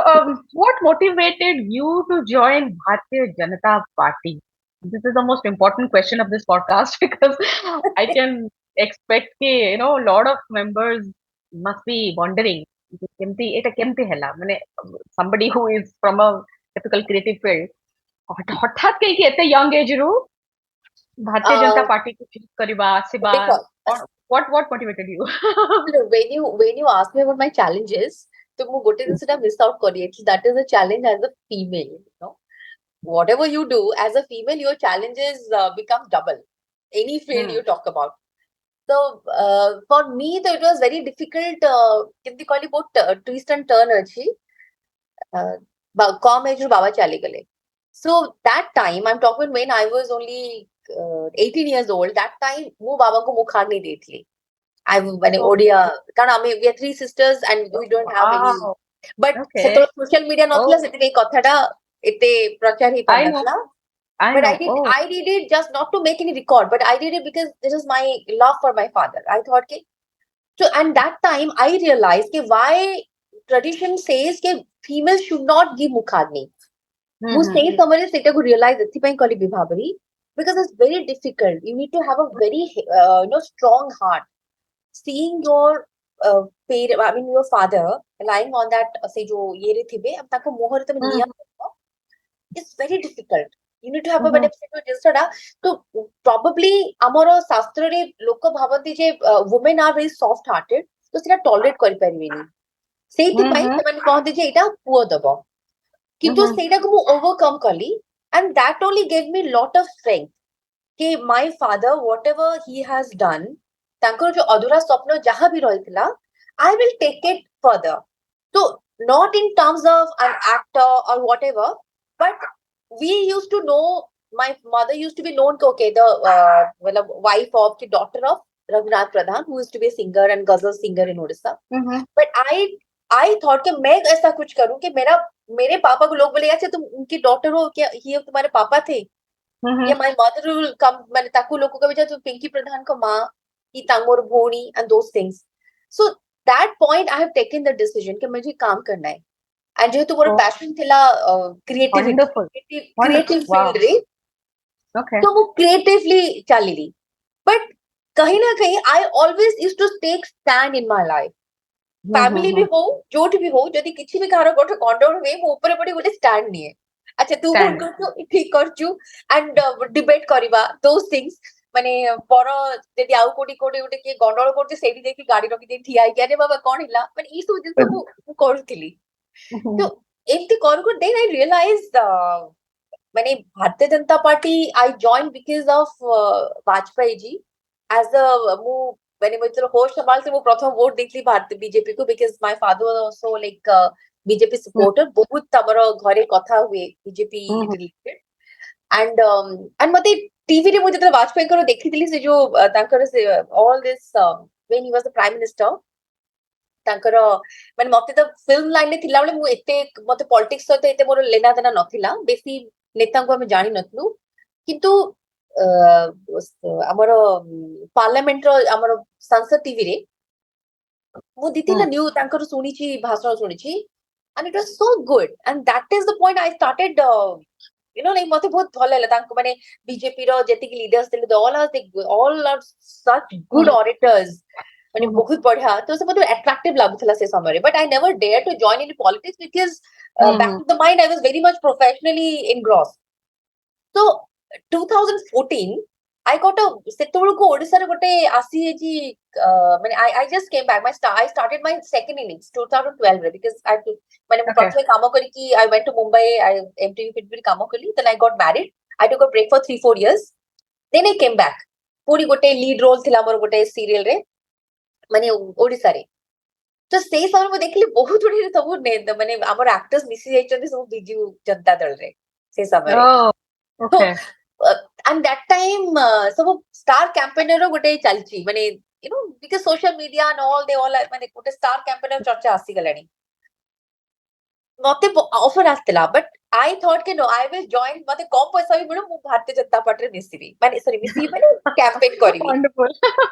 what motivated you to join Bharatiya Janata Party? This is the most important question of this podcast because I can expect a lot of members must be wondering, এটা কেমতি হেলা মানে somebody who is from a typical creative field হঠাৎ কাହିଁକି ଏତେ young age ରୁ ଭାରତୀୟ ଜନତା uh party କୁ choose କରିବା ଆସିବା because or what motivated you? when you ask me about my challenges तो ମୁଁ ଗୋଟେ ଜିନିଷଟା miss out କରିଯାଇଥିଲି that is a challenge as a female whatever you do as a female, your challenges become double. Any field you talk about. So for me, though, it was very difficult. Keମିତି କହିଲି ବହୁତ twist and turn ଅଛି. कम as बाबा चली गले. So that time, I'm talking when I was only 18 years old. That time, ମୁଁ ବାବାଙ୍କୁ ମୁଁ ଖାଗ नहीं ଦେଇଥିଲି. I ମାନେ ଓଡିଆ କାରଣ ଆମେ we are three sisters and we don't have any. But ସେତେବେଳେ social media ନଥିଲା ସେଥିପାଇଁ କଥାଟା ଏତେ ପ୍ରଚାର ହେଇ ପାରିନଥିଲା. But I did it just not to make any record, but I did it because this is my love for my father. I thought कि so and that time I realized कि why tradition says कि females should not give mukhagni. ମୁଁ ସେଇ ସମୟରେ ସେଟାକୁ realize ଏଥିପାଇଁ କଲି Bibhabari because it's very difficult. You need to have a very strong heart. Seeing your parent, I mean your father lying on that से जो ये रे थिबे अब ताको मोहर तमे निया it's very difficult. You need to have a benefit ଜିନିଷଟା ତ probably ଆମର ଶାସ୍ତ୍ରରେ ଲୋକ ଭାବନ୍ତି ଯେ women are very soft hearted ତ ସେଟା tolerate କରିପାରିବେନି ସେଇଥିପାଇଁ ସେମାନେ କହନ୍ତି ଯେ ଏଇଟା ପୁଅ ଦବ କିନ୍ତୁ ସେଇଟାକୁ ମୁଁ overcome କଲି and that only gave me lot of strength कि my father whatever he has done ତାଙ୍କର ଯୋଉ ଅଧୁରା ସ୍ୱପ୍ନ ଯାହା ବି ରହିଥିଲା I will take it further. So not in terms of an actor or whatever, but we used to know, my mother used to be known okay the wife of the daughter of Raghunath Pradhan who used to be a singer and ghazal singer in Odisha. But I thought कि मैं ऐसा कुछ करूं कि मेरे पापा को लोग बोलेगा अच्छा तुम उनकी डॉटर हो क्या ये तुम्हारे पापा थे या my mother will come मैंने ताकू लोगों का भी तुम पिंकी प्रधान को माँ की तांगोर भोनी and those things. So that point I have taken the decision कि मुझे काम करना है and जेहेतु मोर passion थिला creative field रे तो वो creatively चलीली but कहीं ना कहीं I always used to take stand in my life. Family भी हो जोट भी हो यदि किसी भी कारो गोटे गंडगोल हुए मो ऊपर पड़ी गोटे स्टैंड निए अच्छा तू भूल करछु ठीक करछु and debate करिबा those things माने पर जदि आउ कोडी गोटे के गंडगोल करछि सेठी देखि गाड़ी रखि दे ठिया आइ अरे बाबा कोन हिला माने ई सब जिंस मु करथिली तो एमती कर then I realized माने Bharatiya Janata Party I joined because of Vajpayee ji as a मु when I was the host संभाल से वो प्रथम वोट देखली भारतीय बीजेपी को because my father was also like BJP supporter बहुत हमरो घरे कथा हुए बीजेपी related and मते टीवी रे मु जतले वाजपेयी को देखितली से जो तांकर से all this when he was the prime minister तांकर माने मते तो फिल्म लाइन ने थिला बेले मु एते मते पॉलिटिक्स सहित एते मोर लेना देना नथिला बेसी नेता को हम जानि नथलु किंतु हमरो पार्लियामेंट रो हमरो संसद टीवी रे मु दितिला न्यू तांकर सुनिची भाषण सुनिची and it was so good and that is the point I started like मते बहुत भल लागला तांको माने बीजेपी रो जेतिक लीडर्स थिले all are such good orators माने बहुत बढ़िया तो से मते अट्रैक्टिव लागुथला से समय but I never dared to join in politics because back in the mind I was very much professionally engrossed. So 2014 I got a ସେତେବେଳକୁ ଓଡିଶାରେ ଗୋଟେ ଆସି जी माने I just came back I started my second innings 2012 रे because I माने मु प्रथमे काम करी कि I went to Mumbai I MTV फिर काम कली then I got married I took a break for 3-4 years then I came back पूरी गोटे लीड रोल थिला मोर गोटे सीरियल रे माने ओडिसा रे तो से समय मु देखली बहुत गुडी सब माने हमर एक्टर्स मिसी जाइछन सब बिजू जनता दल रे से समय रे तो and that time सब स्टार कैंपेनर गोटे चलची माने because social media and all they all माने गोटे स्टार कैंपेनर चर्चा आसी गलानी मते ऑफर आस्तेला बट I thought कि no I will join मते कम पैसा भी मिलो मु भारतीय जनता पार्टी रे मिसिबी माने सॉरी मिसिबी माने कैंपेन करिवि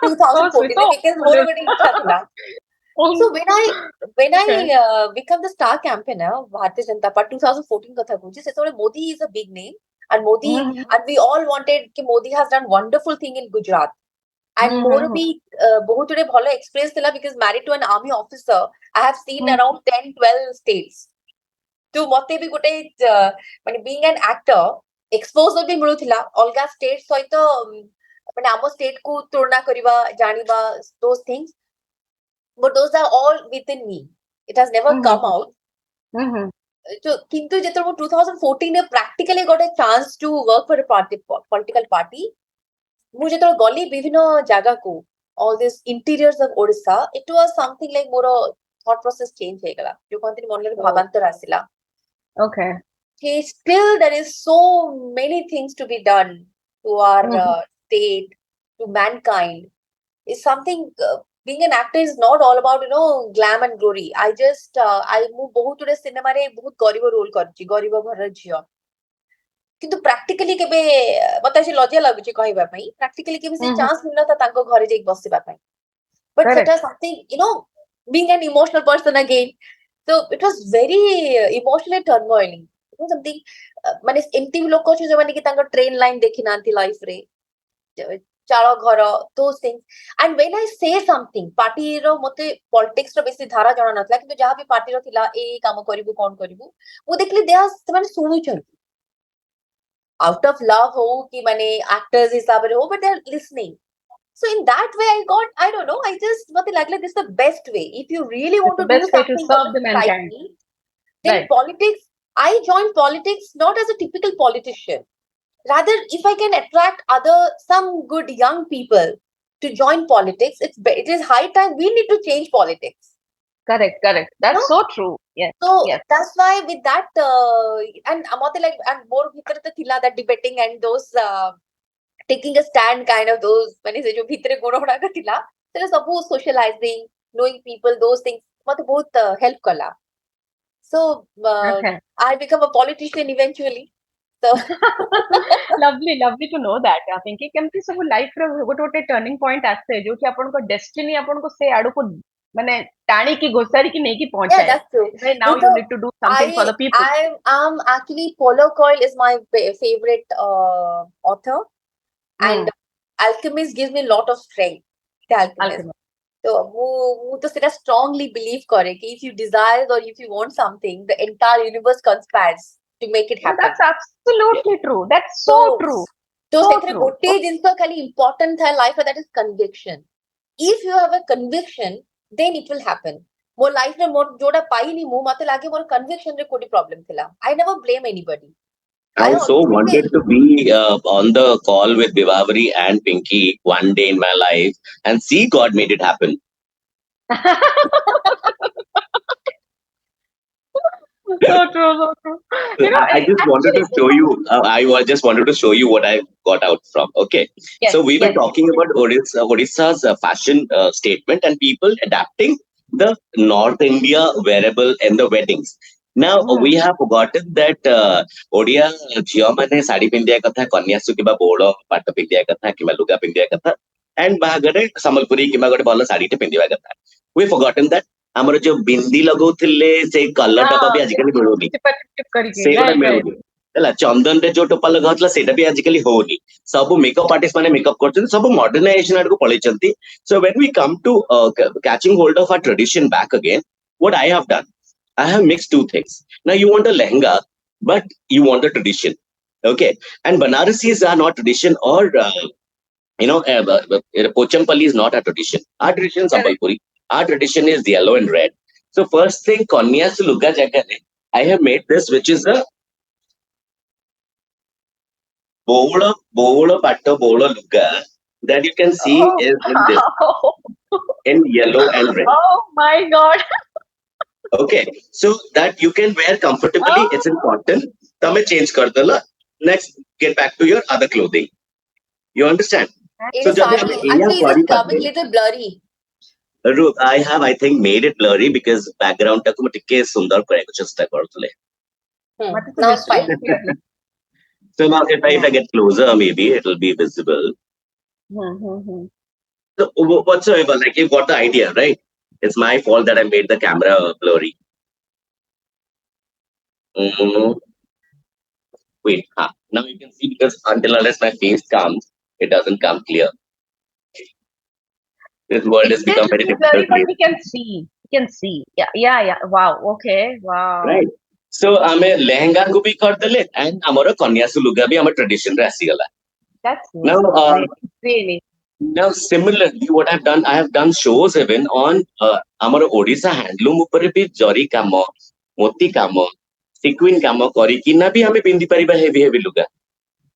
2014 में because मोर गोटे इच्छा थिला so when I become the star campaigner Bharatiya Janata Party 2014 कथा कहूची से Modi is a big name and Modi and we all wanted कि Modi has done wonderful thing in Gujarat and more भी बहुत गुडे भलो experience थिला because married to an army officer I have seen around 10-12 states तो मते भी गोटे माने being an actor exposure भी मिलुथिला अलगा स्टेट सहित माने आम स्टेट को तुलना करिवा जानिबा those things but those are all within me. It has never come out. কিন্তু যেତେବେଳେ ମୁଁ 2014 practically got a chance to work for a political party, ମୁଁ ଯେତେବେଳେ ଗଲି ବିଭିନ୍ନ ଜାଗାକୁ, all these interiors of Odisha, it was something like ମୋର thought process change ହେଇଗଲା, ଯୋଉ କହନ୍ତି ମନରେ ଭାବାନ୍ତର ଆସିଲା. Okay. Still there is so many things to be done to our state, to mankind. Is something being an actor is not all about glam and glory. ମୁଁ ବହୁତ ଗୁଡେ ସିନେମାରେ ବହୁତ ଗରିବ ରୋଲ କରିଛି, ଗରିବ ଘରର ଝିଅ, କିନ୍ତୁ ପ୍ରାକ୍ଟିକାଲି କେବେ ମତେ ଆଜି ଲଜ୍ଜା ଲାଗୁଛି କହିବା ପାଇଁ, ପ୍ରାକ୍ଟିକାଲି କେବେ ସେ ଚାନ୍ସ ମିଳିନଥିଲା ତାଙ୍କ ଘରେ ଯାଇକି ବସିବା ପାଇଁ. ବଟ୍ ସେଟା something being an emotional person again, so it was very emotionally turmoiling. Something ମାନେ ଏମିତି ବି ଲୋକ ଅଛି ଯୋଉମାନେ କି ତାଙ୍କ ଟ୍ରେନ ଲାଇନ ଦେଖି ନାହାନ୍ତି ଲାଇଫ ରେ, ଚାଳ ଘର, those things. And when I say something, ପାର୍ଟିର ମତେ ପଲିଟିକ୍ସ ର ବେଶୀ ଧାରା ଜଣା ନଥିଲା, କିନ୍ତୁ ଯାହା ବି ପାର୍ଟିର ଥିଲା ଏଇ କାମ କରିବୁ କଣ କରିବୁ, ମୁଁ ଦେଖିଲି ସେମାନେ ଶୁଣୁଛନ୍ତି out of love ହଉ କି ମାନେ actors ହିସାବରେ ହଉ, but they are listening. So in that way I don't know, ମତେ ଲାଗିଲା this is the best way. If you really want to do something for the society, then politics, I joined politics not as a typical politician. Rather, if I can attract some good young people to join politics, it is high time we need to change politics. Correct. That's so true. Yes. So that's why with that, and more bhitere to thila that debating and those taking a stand kind of those mane se jo bhitere gona gona ka thila, there is sabu socializing, knowing people, those things mate bahut help kala. So I become a politician eventually. So lovely to know that. Pinki, केमती सब life रे गोटे turning point आसे जो कि आपन को destiny आपन को से आडू को माने टाणी की घोसारी की नहीं की पहुंचाए. Yeah, that's true. Now you need to do something for the people. I'm actually, Paulo Coelho is my favorite author, and Alchemist gives me a lot of strength. The Alchemist. So वो तो सिर्फ strongly believe करे कि if you desire or if you want something, the entire universe conspires to make it happen. That's absolutely true. That's so true. तो ସେଥିରେ ଗୋଟେ ଜିନିଷ ଖାଲି important ଥାଏ life, that is conviction. If you have a conviction, then it will happen. ମୋ life ରେ ମୋର ଯୋଉଟା ପାଇନି ମୁଁ, ମତେ ଲାଗେ ମୋର conviction ରେ କୋଉଠି problem ଥିଲା. I never blame anybody. I so wanted to be on the call with Vivavari and Pinki one day in my life, and see God made it happen. So true. I just wanted to show you. Just wanted to show you what I got out from. Okay, so we were talking about Odisha's fashion statement and people adapting the North India wearable in the weddings. Now we have forgotten that Odia झियो माने साड़ी पिंधिया कथा, कन्यासु किबा बोड़ पाट पिंधिया कथा, किबा लुगा पिंधिया कथा, and बाहागरे Sambalpuri किबा गोटे भल साड़ी टे पिंधिया कथा. We forgotten that ଆମର ଯୋଉ ବିନ୍ଦି ଲଗଉଥିଲେ ସେଇ କଲର ଟା ବି ଆଜିକାଲି ମିଳୁନି, ସେଇଟା ମିଳୁନି ହେଲା. ଚନ୍ଦନରେ ଯୋଉ ଟୋପା ଲଗାଉଥିଲା ସେଇଟା ବି ଆଜିକାଲି ହଉନି. ସବୁ ମେକଅପ୍ ଆର୍ଟିଷ୍ଟ ମାନେ ମେକଅପ୍ କରୁଛନ୍ତି, ସବୁ ମଡର୍ଣ୍ଣାଇଜେସନ ଆଡକୁ ପଳେଇଛନ୍ତି. So when we come to catching hold of our tradition back again, what I have done, I have mixed two things. Now you want a lehenga, but you want a tradition. Okay, and Banarasis are not tradition, or Pochampalli is not a tradition. Our tradition is Sambalpuri. Our tradition is yellow and red. So first thing, Konyasu Luga Jagane, I have made this, which is a Bola Patta Bola Luga that you can see is in this, in yellow and red. Oh my God. Okay, so that you can wear comfortably. It's in cotton. Tame change kar dala. Next, get back to your other clothing. You understand? So actually, it is coming little blurry. I think made it blurry because background ta ko tikke sundar kareko chesta karthule. Now it's fine. So now if I get closer, maybe it will be visible. So whatsoever, like you got the idea, right? It's my fault that I made the camera blurry. Wait, now you can see, because until unless my face comes, it doesn't come clear. This world has become very difficult. But we can see. Yeah. Wow. Okay. Wow. Right. So ame lehenga ko bhi kar dele, and amara kanyasu luga bhi amar tradition re asi gala. That's nice. Really. Now similarly, what I have done shows even on amara Odisha handloom upare bhi jari kamo, moti kamo, sequin kamo kariki na bhi ame pindi pariba heavy heavy luga.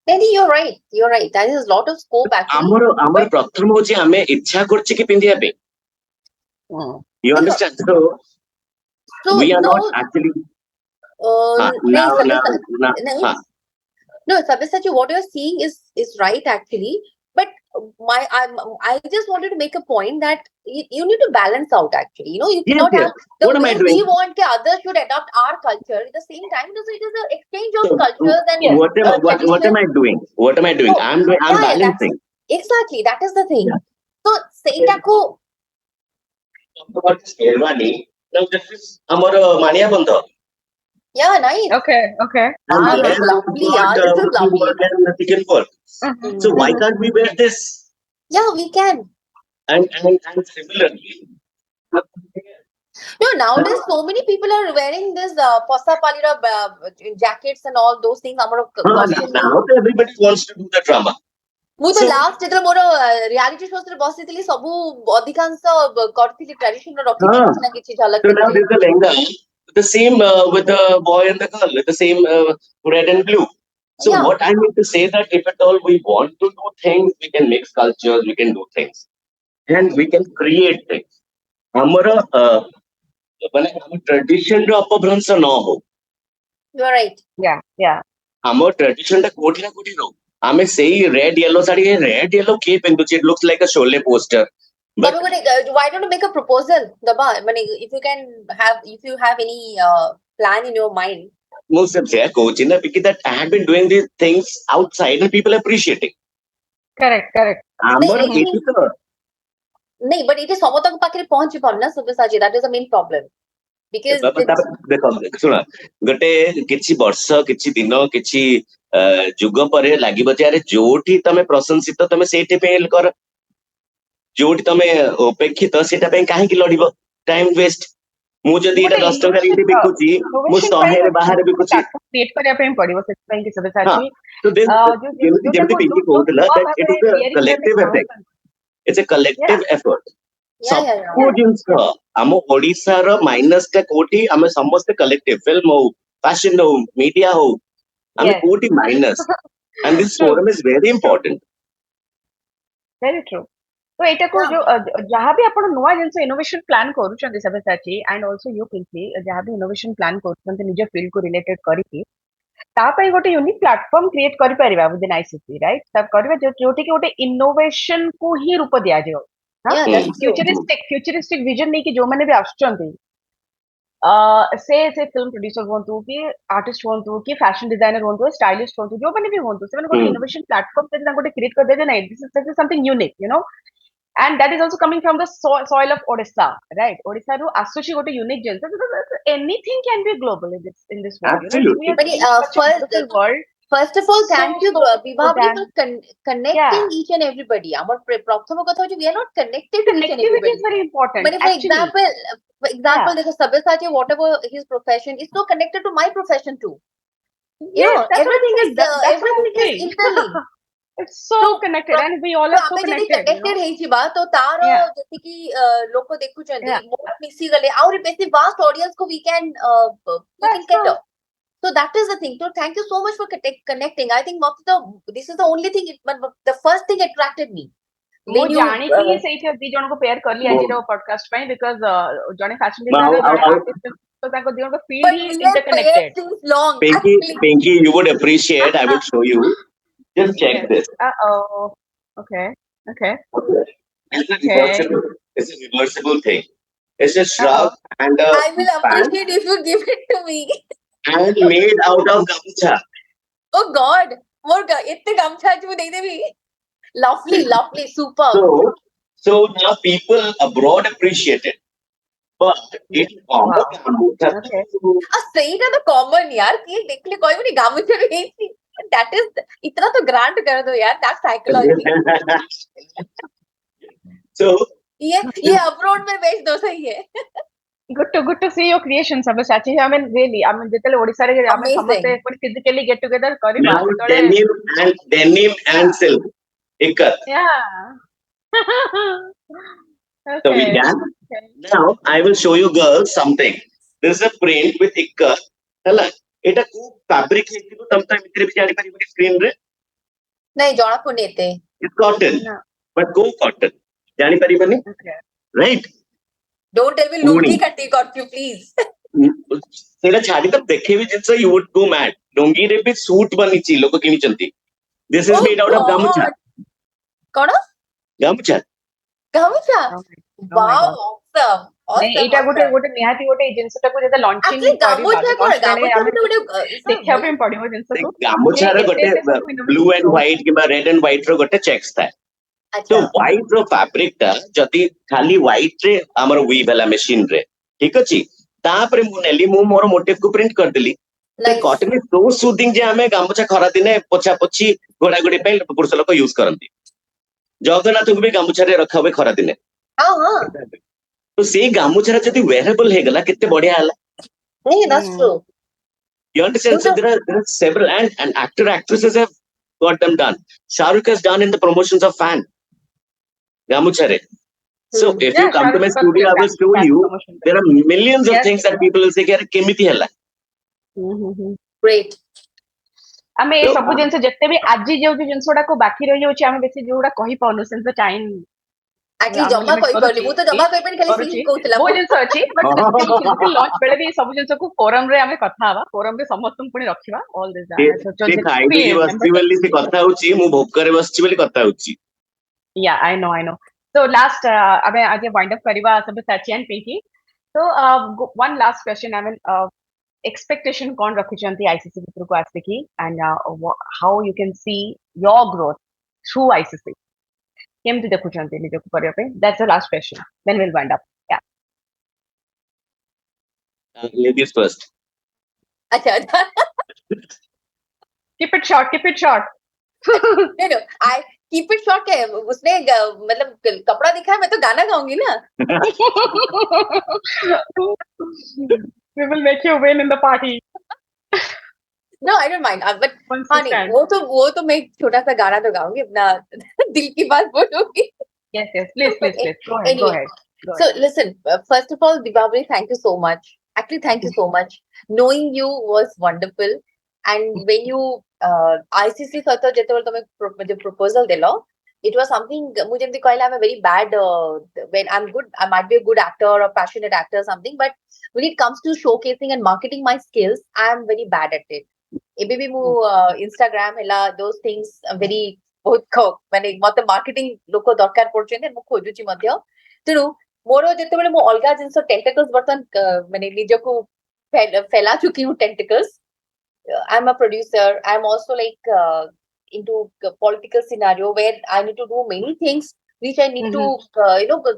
Then you're right. You're right. There is a lot of scope actually. ଆମର ପ୍ରଥମ ହଉଛି ଆମେ ଇଚ୍ଛା କରୁଛେ କି ପିନ୍ଧିବା ପାଇଁ. You understand? So we are no, not actually. no, no, Sabbyasachi, what you're saying is right actually. But I just wanted to make a point that you need to balance out actually. You know, you cannot have the What am I way doing? we want the others should adopt our culture. At the same time, it is an exchange of cultures and What am I doing? What am I doing? No, I'm balancing. Exactly, that is the thing. Yeah. So Seitaku. Now this is our Mania Bandha. Yeah, nice. Okay. And this is lovely. This is lovely. Chicken pork. So why can't we wear this? Yeah, we can. And similarly. No, nowadays so many people are wearing this Posa Palira jackets and all those things. Now everybody wants to do the drama. ମୁଁ ତ last ଯେତେବେଳେ ମୋର reality show ରେ ବସିଥିଲି ସବୁ ଅଧିକାଂଶ କରିଥିଲି tradition ରଖିଥିଲି କିଛି ନା କିଛି ଝଲକ So now there's the lehenga, the same with the boy and the girl, with the same red and blue. So what I mean to say that if at all we want to do things, we can mix cultures, we can do things, and we can create things. Our tradition ର ଅପଭ୍ରଂଶ ନ ହଉ. You are right. Yeah. ଆମ tradition ଟା କୋଉଠି ନା କୋଉଠି ରହୁ. ଆମେ ସେଇ red yellow ଶାଢୀ red yellow କିଏ ପିନ୍ଧୁଛି? It looks like a Sholay poster. But why don't you make a proposal, Daba? If you have any plan in your mind. ମୁଁ ସେୟା କହୁଛି ନା because I have been doing these things outside and people appreciating. Correct. ଆମର ଏଇଠି ତ नहीं, but it is ସମସ୍ତଙ୍କ ପାଖରେ ପହଞ୍ଚି ପାରୁନି ନା Sabbyasachi. That is the main problem. Because ଦେଖ ଶୁଣ ଗୋଟେ କିଛି ବର୍ଷ କିଛି ଦିନ କିଛି ଯୁଗ ପରେ ଲାଗିବ ଯେ ଆରେ ଯୋଉଠି ତମେ ପ୍ରଶଂସିତ ତମେ ସେଇଠି ପାଇଁ କର, ଯୋଉଠି ତମେ ଉପେକ୍ଷିତ ସେଇଟା ପାଇଁ କାହିଁକି ଲଢିବ? Time waste. ମୁଁ ଯଦି ଏଇଟା 10 ଟଙ୍କାରେ ଏଇଠି ବିକୁଛି ମୁଁ 100ରେ ବାହାରେ ବିକୁଛି. କ୍ରିଏଟ୍ କରିବା ପାଇଁ ପଡିବ ସେଥିପାଇଁ କି Sabbyasachi. ଯେମିତି ପିଙ୍କି କହୁଥିଲା that it is a collective effect. It's a collective effort. ସବୁ ଜିନିଷ ଆମ ଓଡିଶାର ମାଇନସ ଟା କୋଉଠି? ଆମେ ସମସ୍ତେ କଲେକ୍ଟିଭ ଫିଲ୍ମ ହଉ, ଫ୍ୟାସନ ହଉ, ମିଡିଆ ହଉ, ଆମେ କୋଉଠି minus? and this forum is very important. Very true. तो ଏଇଟାକୁ ଯାହା ବି ଆପଣ ନୂଆ ଜିନିଷ ଇନୋଭେସନ ପ୍ଲାନ୍ କରୁଛନ୍ତି Sabbyasachi and also you Pinki, ଯାହା ବି ଇନୋଭେସନ ପ୍ଲାନ୍ କରୁଛନ୍ତି ନିଜ ଫିଲ୍ଡ କୁ ରିଲେଟେଡ କରିକି ତା ପାଇଁ ଗୋଟେ ୟୁନିକ୍ ପ୍ଲାଟଫର୍ମ କ୍ରିଏଟ କରିପାରିବା within ICC, right? ତା କରିବା ଯୋଉଠି କି ଗୋଟେ ଇନୋଭେସନ କୁ ହିଁ ରୂପ ଦିଆଯିବ. फ्यूचरिस्टिक विजन नहीं कि जो मैंने भी आसुचंती से फिल्म प्रोड्यूसर होंतु कि आर्टिस्ट होंतु कि फैशन डिजाइनर होंतु स्टाइलिस्ट होंतु जो मैंने भी होंतु से मैंने कोई इनोवेशन प्लेटफॉर्म पे ना कोई क्रिएट कर दे ना this is something unique you know and that is also coming from the soil of Odisha, right? Odisha ru asuchi gote unique jinsa. Anything can be global in this world. Absolutely. You know? We are such a world. First of all, thank you, Vibhavni, for connecting each and everybody. Our prathama katha hochi we are not connected to each and everybody. Connectivity is very important. But for example, there's Sabbyasachi, whatever his profession is so connected to my profession too. Everything is interlinked. It's so connected and we all are so connected. ହେଇଛି ବା ତ ତାର ଯେତିକି ଲୋକ ଦେଖୁଛନ୍ତି ବହୁତ ମିଶି ଗଲେ ଆହୁରି ବେଶୀ vast audience ko we can cater. So that is the thing. So thank you so much for connecting. I think this is the only thing, the first thing attracted me. ମୁଁ ଜାଣିକି ସେଇଠି ଦି ଜଣଙ୍କୁ ପେୟାର କଲି ଆଜିର podcast ପାଇଁ because ଜଣେ fashion ଡିଜାଇନର ଜଣେ artist ତ ତାଙ୍କ ଦି ଜଣଙ୍କ ଫିଲ୍ଡ ହିଁ ଇଣ୍ଟରକନେକ୍ଟେଡ. Pinki, you would appreciate. I will show you. Just check this. Okay. It's a reversible thing. It's a shrug and a I will appreciate if you give it to me. And made out of gamcha. Oh God! More इतने gamcha जो दे दे भी. Lovely, super. So now people abroad appreciate it. But it's common. Okay. ସେଇଟା ତ common यार कि देखले कोई भी नहीं gamcha रे ହେଇଛି. That is इतना तो grant कर दो यार. That psychology. So ये abroad में बेच दो सही है. Good to see your creation, Sabbyasachi. I mean, really, जेतेले Odisha रे आमे समस्त physically get together करिबा तोले denim and silk ikat. Yeah. So we can. Now I will show you girls something. This is a print with ikat. Hello. ଏଟା କୋଉ fabric ହେଇଥିବ ତମେ ତା ଭିତରେ ବି ଜାଣିପାରିବନି ସ୍କ୍ରିନ ରେ ନାଇଁ ଜଣା ପଡୁନି ଏତେ କଟନ No. ବଟ୍ କୋଉ କଟନ ଜାଣିପାରିବନି Okay. Right don't tell me ପୁଣି ଲୁଙ୍ଗି କାଟି କରିଛୁ ପ୍ଲିଜ ସେଇଟା ଛାଡି ତ ଦେଖେଇବି ଜିନିଷ ୟୁ ವುଡ୍ ଗୋ ମ୍ୟାଡ୍ ଲୁଙ୍ଗିରେ ବି ସୁଟ୍ ବନିଛି ଲୋକ କିଣିଛନ୍ତି ଦିସ୍ ଓ is made out of gamucha God କଣ gamucha gamucha Oh my wow God. Awesome ନାଇଁ ଅସମ୍ ଏଇଟା ଗୋଟେ ଅସମ୍ ଗୋଟେ ନିହାତି ଗୋଟେ ଏଇ ଜିନିଷଟାକୁ ଯେତେ ଲଞ୍ଚିଂ ଆକ୍ଚୁଆଲି କରିବା ଗାମୁଛା କଣ ଲଞ୍ଚ ବେଳେ ଗାମୁଛା ଆମେ ଗୋଟେ ଦେଖିବା ମାନେ ପାଇଁ ପଡିବ ଜିନିଷକୁ ଯେ ଗାମୁଛାର ଏତେ ଗୋଟେ ଏତେ ସବୁ ବ୍ଲୁ innovations ଆଣ୍ଡ ହ୍ୱାଇଟ ରହୁଛି। କିମ୍ବା ରେଡ୍ ଆଣ୍ଡ ହ୍ୱାଇଟ ର ଗୋଟେ ଚେକ୍ସ ଥାଏ ତ ଆଚ୍ଛା ହ୍ୱାଇଟ ର ଫାବ୍ରିକ ଟା ଯଦି ଖାଲି ହ୍ୱାଇଟ ରେ ଆମର ୱିଭ୍ ହେଲା ମେସିନ ରେ ଠିକ ଅଛି ତାପରେ ମୁଁ ନେଲି ମୁଁ ମୋର ମୋଟିଭ କୁ ପ୍ରିଣ୍ଟ କରିଦେଲି nice cotton is so soothing ଯେ ଆମେ ଗାମୁଛା ଖରା ଦିନେ ପୋଛା ପୋଛି ଘୋଡାଘୋଡି ପାଇଁ ପୁରୁଷ ଲୋକ ୟୁଜ କରନ୍ତି ଜଗନ୍ନାଥଙ୍କୁ ବି ଗାମୁଛାରେ ରଖା ହୁଏ ଖରା ଦିନେ ହଁ ହଁ ତ ସେଇ ଗାମୁଛାରେ ଯଦି ୱେରେବଲ ହେଇଗଲା କେତେ ବଢିଆ ହେଲା ନାଇଁ that's ହୁଁ true you understand ମୁଁ so ତ there are several and actor actresses have got them done Shahrukh has done in the promotions of fan gamuchare so if you ହୁଁ Yeah, come to Shahrukh my got studio the I will show fan you promotion there. there are millions of Yes. things that people will say कि अरे केमिति ହେଲା great ଆମେ ଏ so ସବୁ ଜିନିଷ ଯେତେ ବି ଆଜି ଯୋଉ ଯୋଉ ଜିନିଷ ଗୁଡାକୁ ବାକି ରହିଯାଉଛି ଆମେ ବେଶୀ ଯୋଉଗୁଡା କହିପାରୁନୁ ସେମିତି ତ ଟାଇମ ଆକ୍ଚୁଆଲି ଆମ ଜମା ଲିମିଟ କହିପାରୁନି କରୁଛି ମୁଁ ତ ଜମା କହିପାରିନି ଖାଲି କରୁଛି ସିଂ କହୁଥିଲା ବହୁତ ମୁଁ ଜିନିଷ ଅଛି ବଟ୍ ଷ୍ଟିଲ୍ ଲଞ୍ଚ ବେଳେ ବି ସବୁ ଜିନିଷକୁ ଫୋରମ ରେ ଆମେ କଥା ହବା ଫୋରମ ରେ ସମସ୍ତଙ୍କୁ ପୁଣି ରଖିବା ଅଲ୍ ଦିସ୍ ସେ ଖାଇ ପିଇକି ବସିଛି ବୋଲି ସେ କଥା ହଉଛି ମୁଁ ଭୋକରେ ବସିଛି ବୋଲି କଥା ହଉଛି Yeah, I know. So last, ଆମେ ଆଜି wind up କରିବା Sabbyasachi and Pinki. So one last question. I mean, expectation କଣ ରଖିଛନ୍ତି ICC ଭିତରକୁ ଆସିକି and how you can see your growth through ICC. କେମିତି ଦେଖୁଛନ୍ତି ନିଜକୁ କରିବା ପାଇଁ? That's the last question. Then we'll wind up. Yeah. ladies first अच्छा अच्छा Keep it short. Keep it short. No I keep it short है उसने मतलब कपड़ा दिखाया मैं तो गाना गाऊंगी ना We will make you win in the party no I don't mind but once हाँ you नहीं stand. वो तो मैं एक छोटा सा गाना तो गाऊंगी अपना दिल की बात बोलूंगी Yes, yes. Please, but please, please. Go ahead. Go anyway ahead. Go so ahead. listen first of all Dibabri thank you so much actually thank you so much knowing you was wonderful and when you ICC ସହିତ ଯେତେବେଳେ ତମେ जो proposal ଦେଲ it was something ମୁଁ ଯେମିତି କହିଲା I'm a very bad when I'm good I might be a good actor or passionate actor or something but when it comes to showcasing and marketing my skills I am very bad at it ଏବେ ବି ମୁଁ Instagram ହେଲା those things very ବହୁତ ମାନେ ମତେ marketing ଲୋକ ଦରକାର ପଡୁଛନ୍ତି ମୁଁ ଖୋଜୁଛି ମଧ୍ୟ ତେଣୁ ମୋର ଯେତେବେଳେ ମୁଁ ଅଲଗା ଜିନିଷ ଟେଣ୍ଟାକଲ୍ସ ବର୍ତ୍ତମାନ ମାନେ ନିଜକୁ ଫେଲା ଚୁକି हूँ ଟେଣ୍ଟାକଲ୍ସ I'm a producer I'm also like into political scenario where I need to do many things which I need to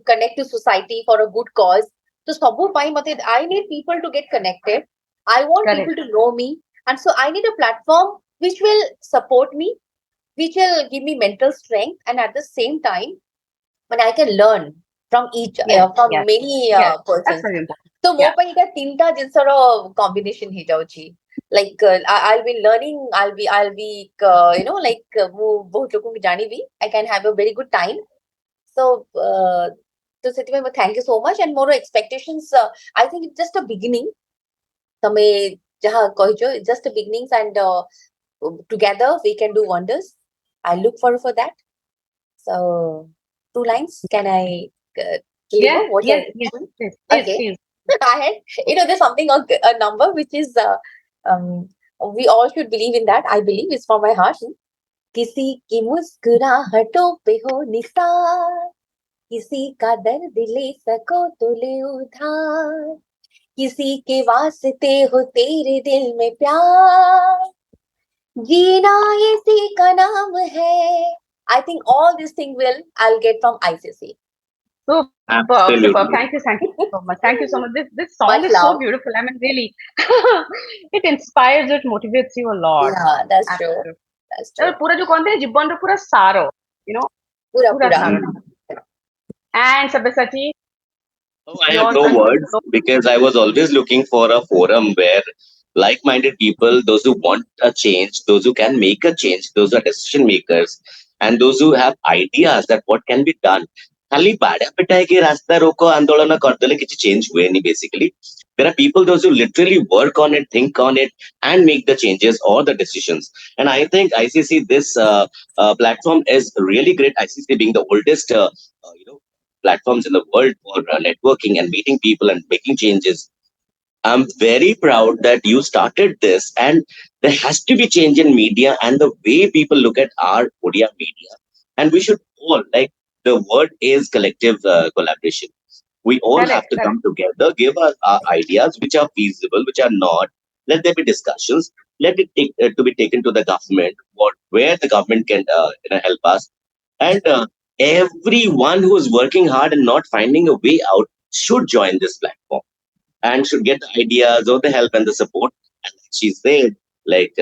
connect to society for a good cause so ସବୁ ପାଇଁ ମତେ I need people to get connected I want Correct. people to know me and so I need a platform which will support me which will give me mental strength and at the same time when I can learn from each Yes, from yes, many yes. That's persons very important. तो ମୋ Yeah. ପାଇଁ ଏଇଟା ତିନିଟା ଜିନିଷର combination ହେଇଯାଉଛି like I'll be learning I'll be like ମୁଁ ବହୁତ ଲୋକଙ୍କୁ ଜାଣିବି I can have a very good time so ତ ସେଥିପାଇଁ ମୁଁ thank you so much and ମୋର expectations I think it's just a beginning ତମେ ଯାହା କହିଛ it's just a beginnings and together we can do wonders I look forward for that so 2 lines can I deliver Yes, what yes, I yes. Please, please, okay please. I had, there's something a number which is um, we all should believe in that. I believe it's from my heart. किसी की मुस्कुराहटों पे हो निसार किसी का दर्द ले सको तो ले उधार किसी के वास्ते हो तेरे दिल में प्यार जीना इसी का नाम है I think all these things I'll get from ICC. Superb, superb. absolutely Thank you so much. Thank you so much. This song Much is so love. beautiful. I mean, really, it inspires, it motivates you a lot. Yeah, that's true. Absolutely. That's true. पूरा जो कहते हैं जीवन रो पूरा सारो, you know, पूरा पूरा पूरा. सारो. And Sabbyasachi, Oh, I have yours no are words so because I was always looking for a forum where like-minded people, those who want a change, those who can make a change, those who are decision makers, and those who have ideas that what can be done. खाली बाड़ा पिटाई के रास्ता रोको आंदोलन करदेले किसी change हुए नहीं basically There are people those who literally work on it, think on it, and make the changes or the decisions. And I think ICC, this platform is really great. ICC being the oldest, platforms in the world for networking and meeting people and making changes. I'm very proud that you started this, and there has to be change in media and the way people look at our Odia media. And we should all, like, the word is collective collaboration. We all have Correct, to correct. come together, give our ideas which are feasible, which are not. Let there be discussions. Let it to be taken to the government, where the government can help us. And everyone who is working hard and not finding a way out should join this platform and should get the ideas or the help and the support. And like she said, like,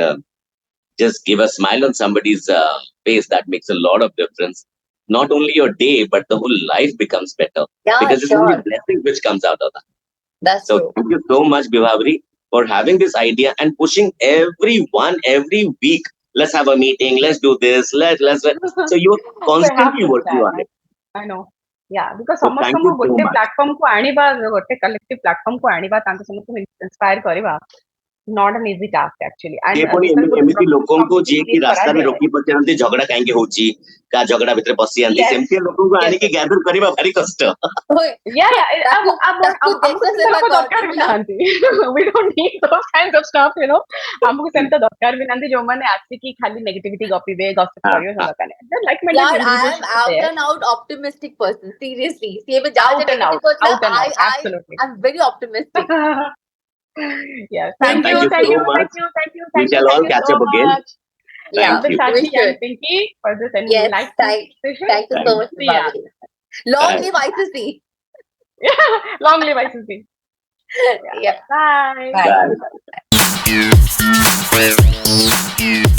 just give a smile on somebody's face. That makes a lot of difference. Not only your day, but the whole life becomes better Yeah, because it's only sure. blessing which comes out of that. That's So true. thank you so much, Bhivavari, for having this idea and pushing everyone every week. Let's have a meeting. Let's do this. So you're We have constantly to working try. on it. I know. Yeah, because So thank ସମସ୍ତଙ୍କୁ you so ଗୋଟେ much. Platform କୁ ଆଣିବା ଗୋଟେ collective platform କୁ ଆଣିବା ତାଙ୍କୁ ସମସ୍ତଙ୍କୁ inspire କରିବା not an easy task actually ସିଏ and ପୁଣି ଯେତେବେଳେ ଗୋଟେ ଏମିତି ଲୋକଙ୍କୁ ଯିଏକି କ୍ରିଏଟ ରାସ୍ତାରେ କରାଯାଏ ରୋକି ପଚାରନ୍ତି ଝଗଡା କାହିଁକି ହଉଛି, କାହା ଝଗଡା ଭିତରେ ପଶିଯାନ୍ତି, yes ସେମିତିଆ ଲୋକଙ୍କୁ yes ଆଣିକି ଗ୍ୟାଦର କରିବା ଭାରି କଷ୍ଟ। yeah yeah ତାକୁ ଆମକୁ ଦେଶ ସେମିତି ସେବା ଲୋକ ଦରକାର ବି କରିଦେବି ନା। ନାହାନ୍ତି we don't need those kinds of stuff you know ଆମକୁ ସେମିତି ଦରକାର ବି ନାହାନ୍ତି ଯୋଉମାନେ ଆସିକି ଖାଲି ନେଗେଟିଭିଟି ଗପିବେ ଗସିପ ହଁ, କରିବେ ସେ ହଁ। ଦରକାର ନାହିଁ like minded यार I individuals am should be out there and out optimistic person seriously सी में जहाँ से negative person out and I out I absolutely I am very optimistic. yes thank Thank you you thank so you Preeti. much. thank you thank you We thank you shall thank all you catch so up again. much yeah Thank you. We Sabyasachi and should. Pinki for this yes enlightening session. Thank you so Thank मच See ya. बाबरी। Long you. Live ICC. Long live ICC. Yeah. Yeah Bye. Bye. Bye. Bye.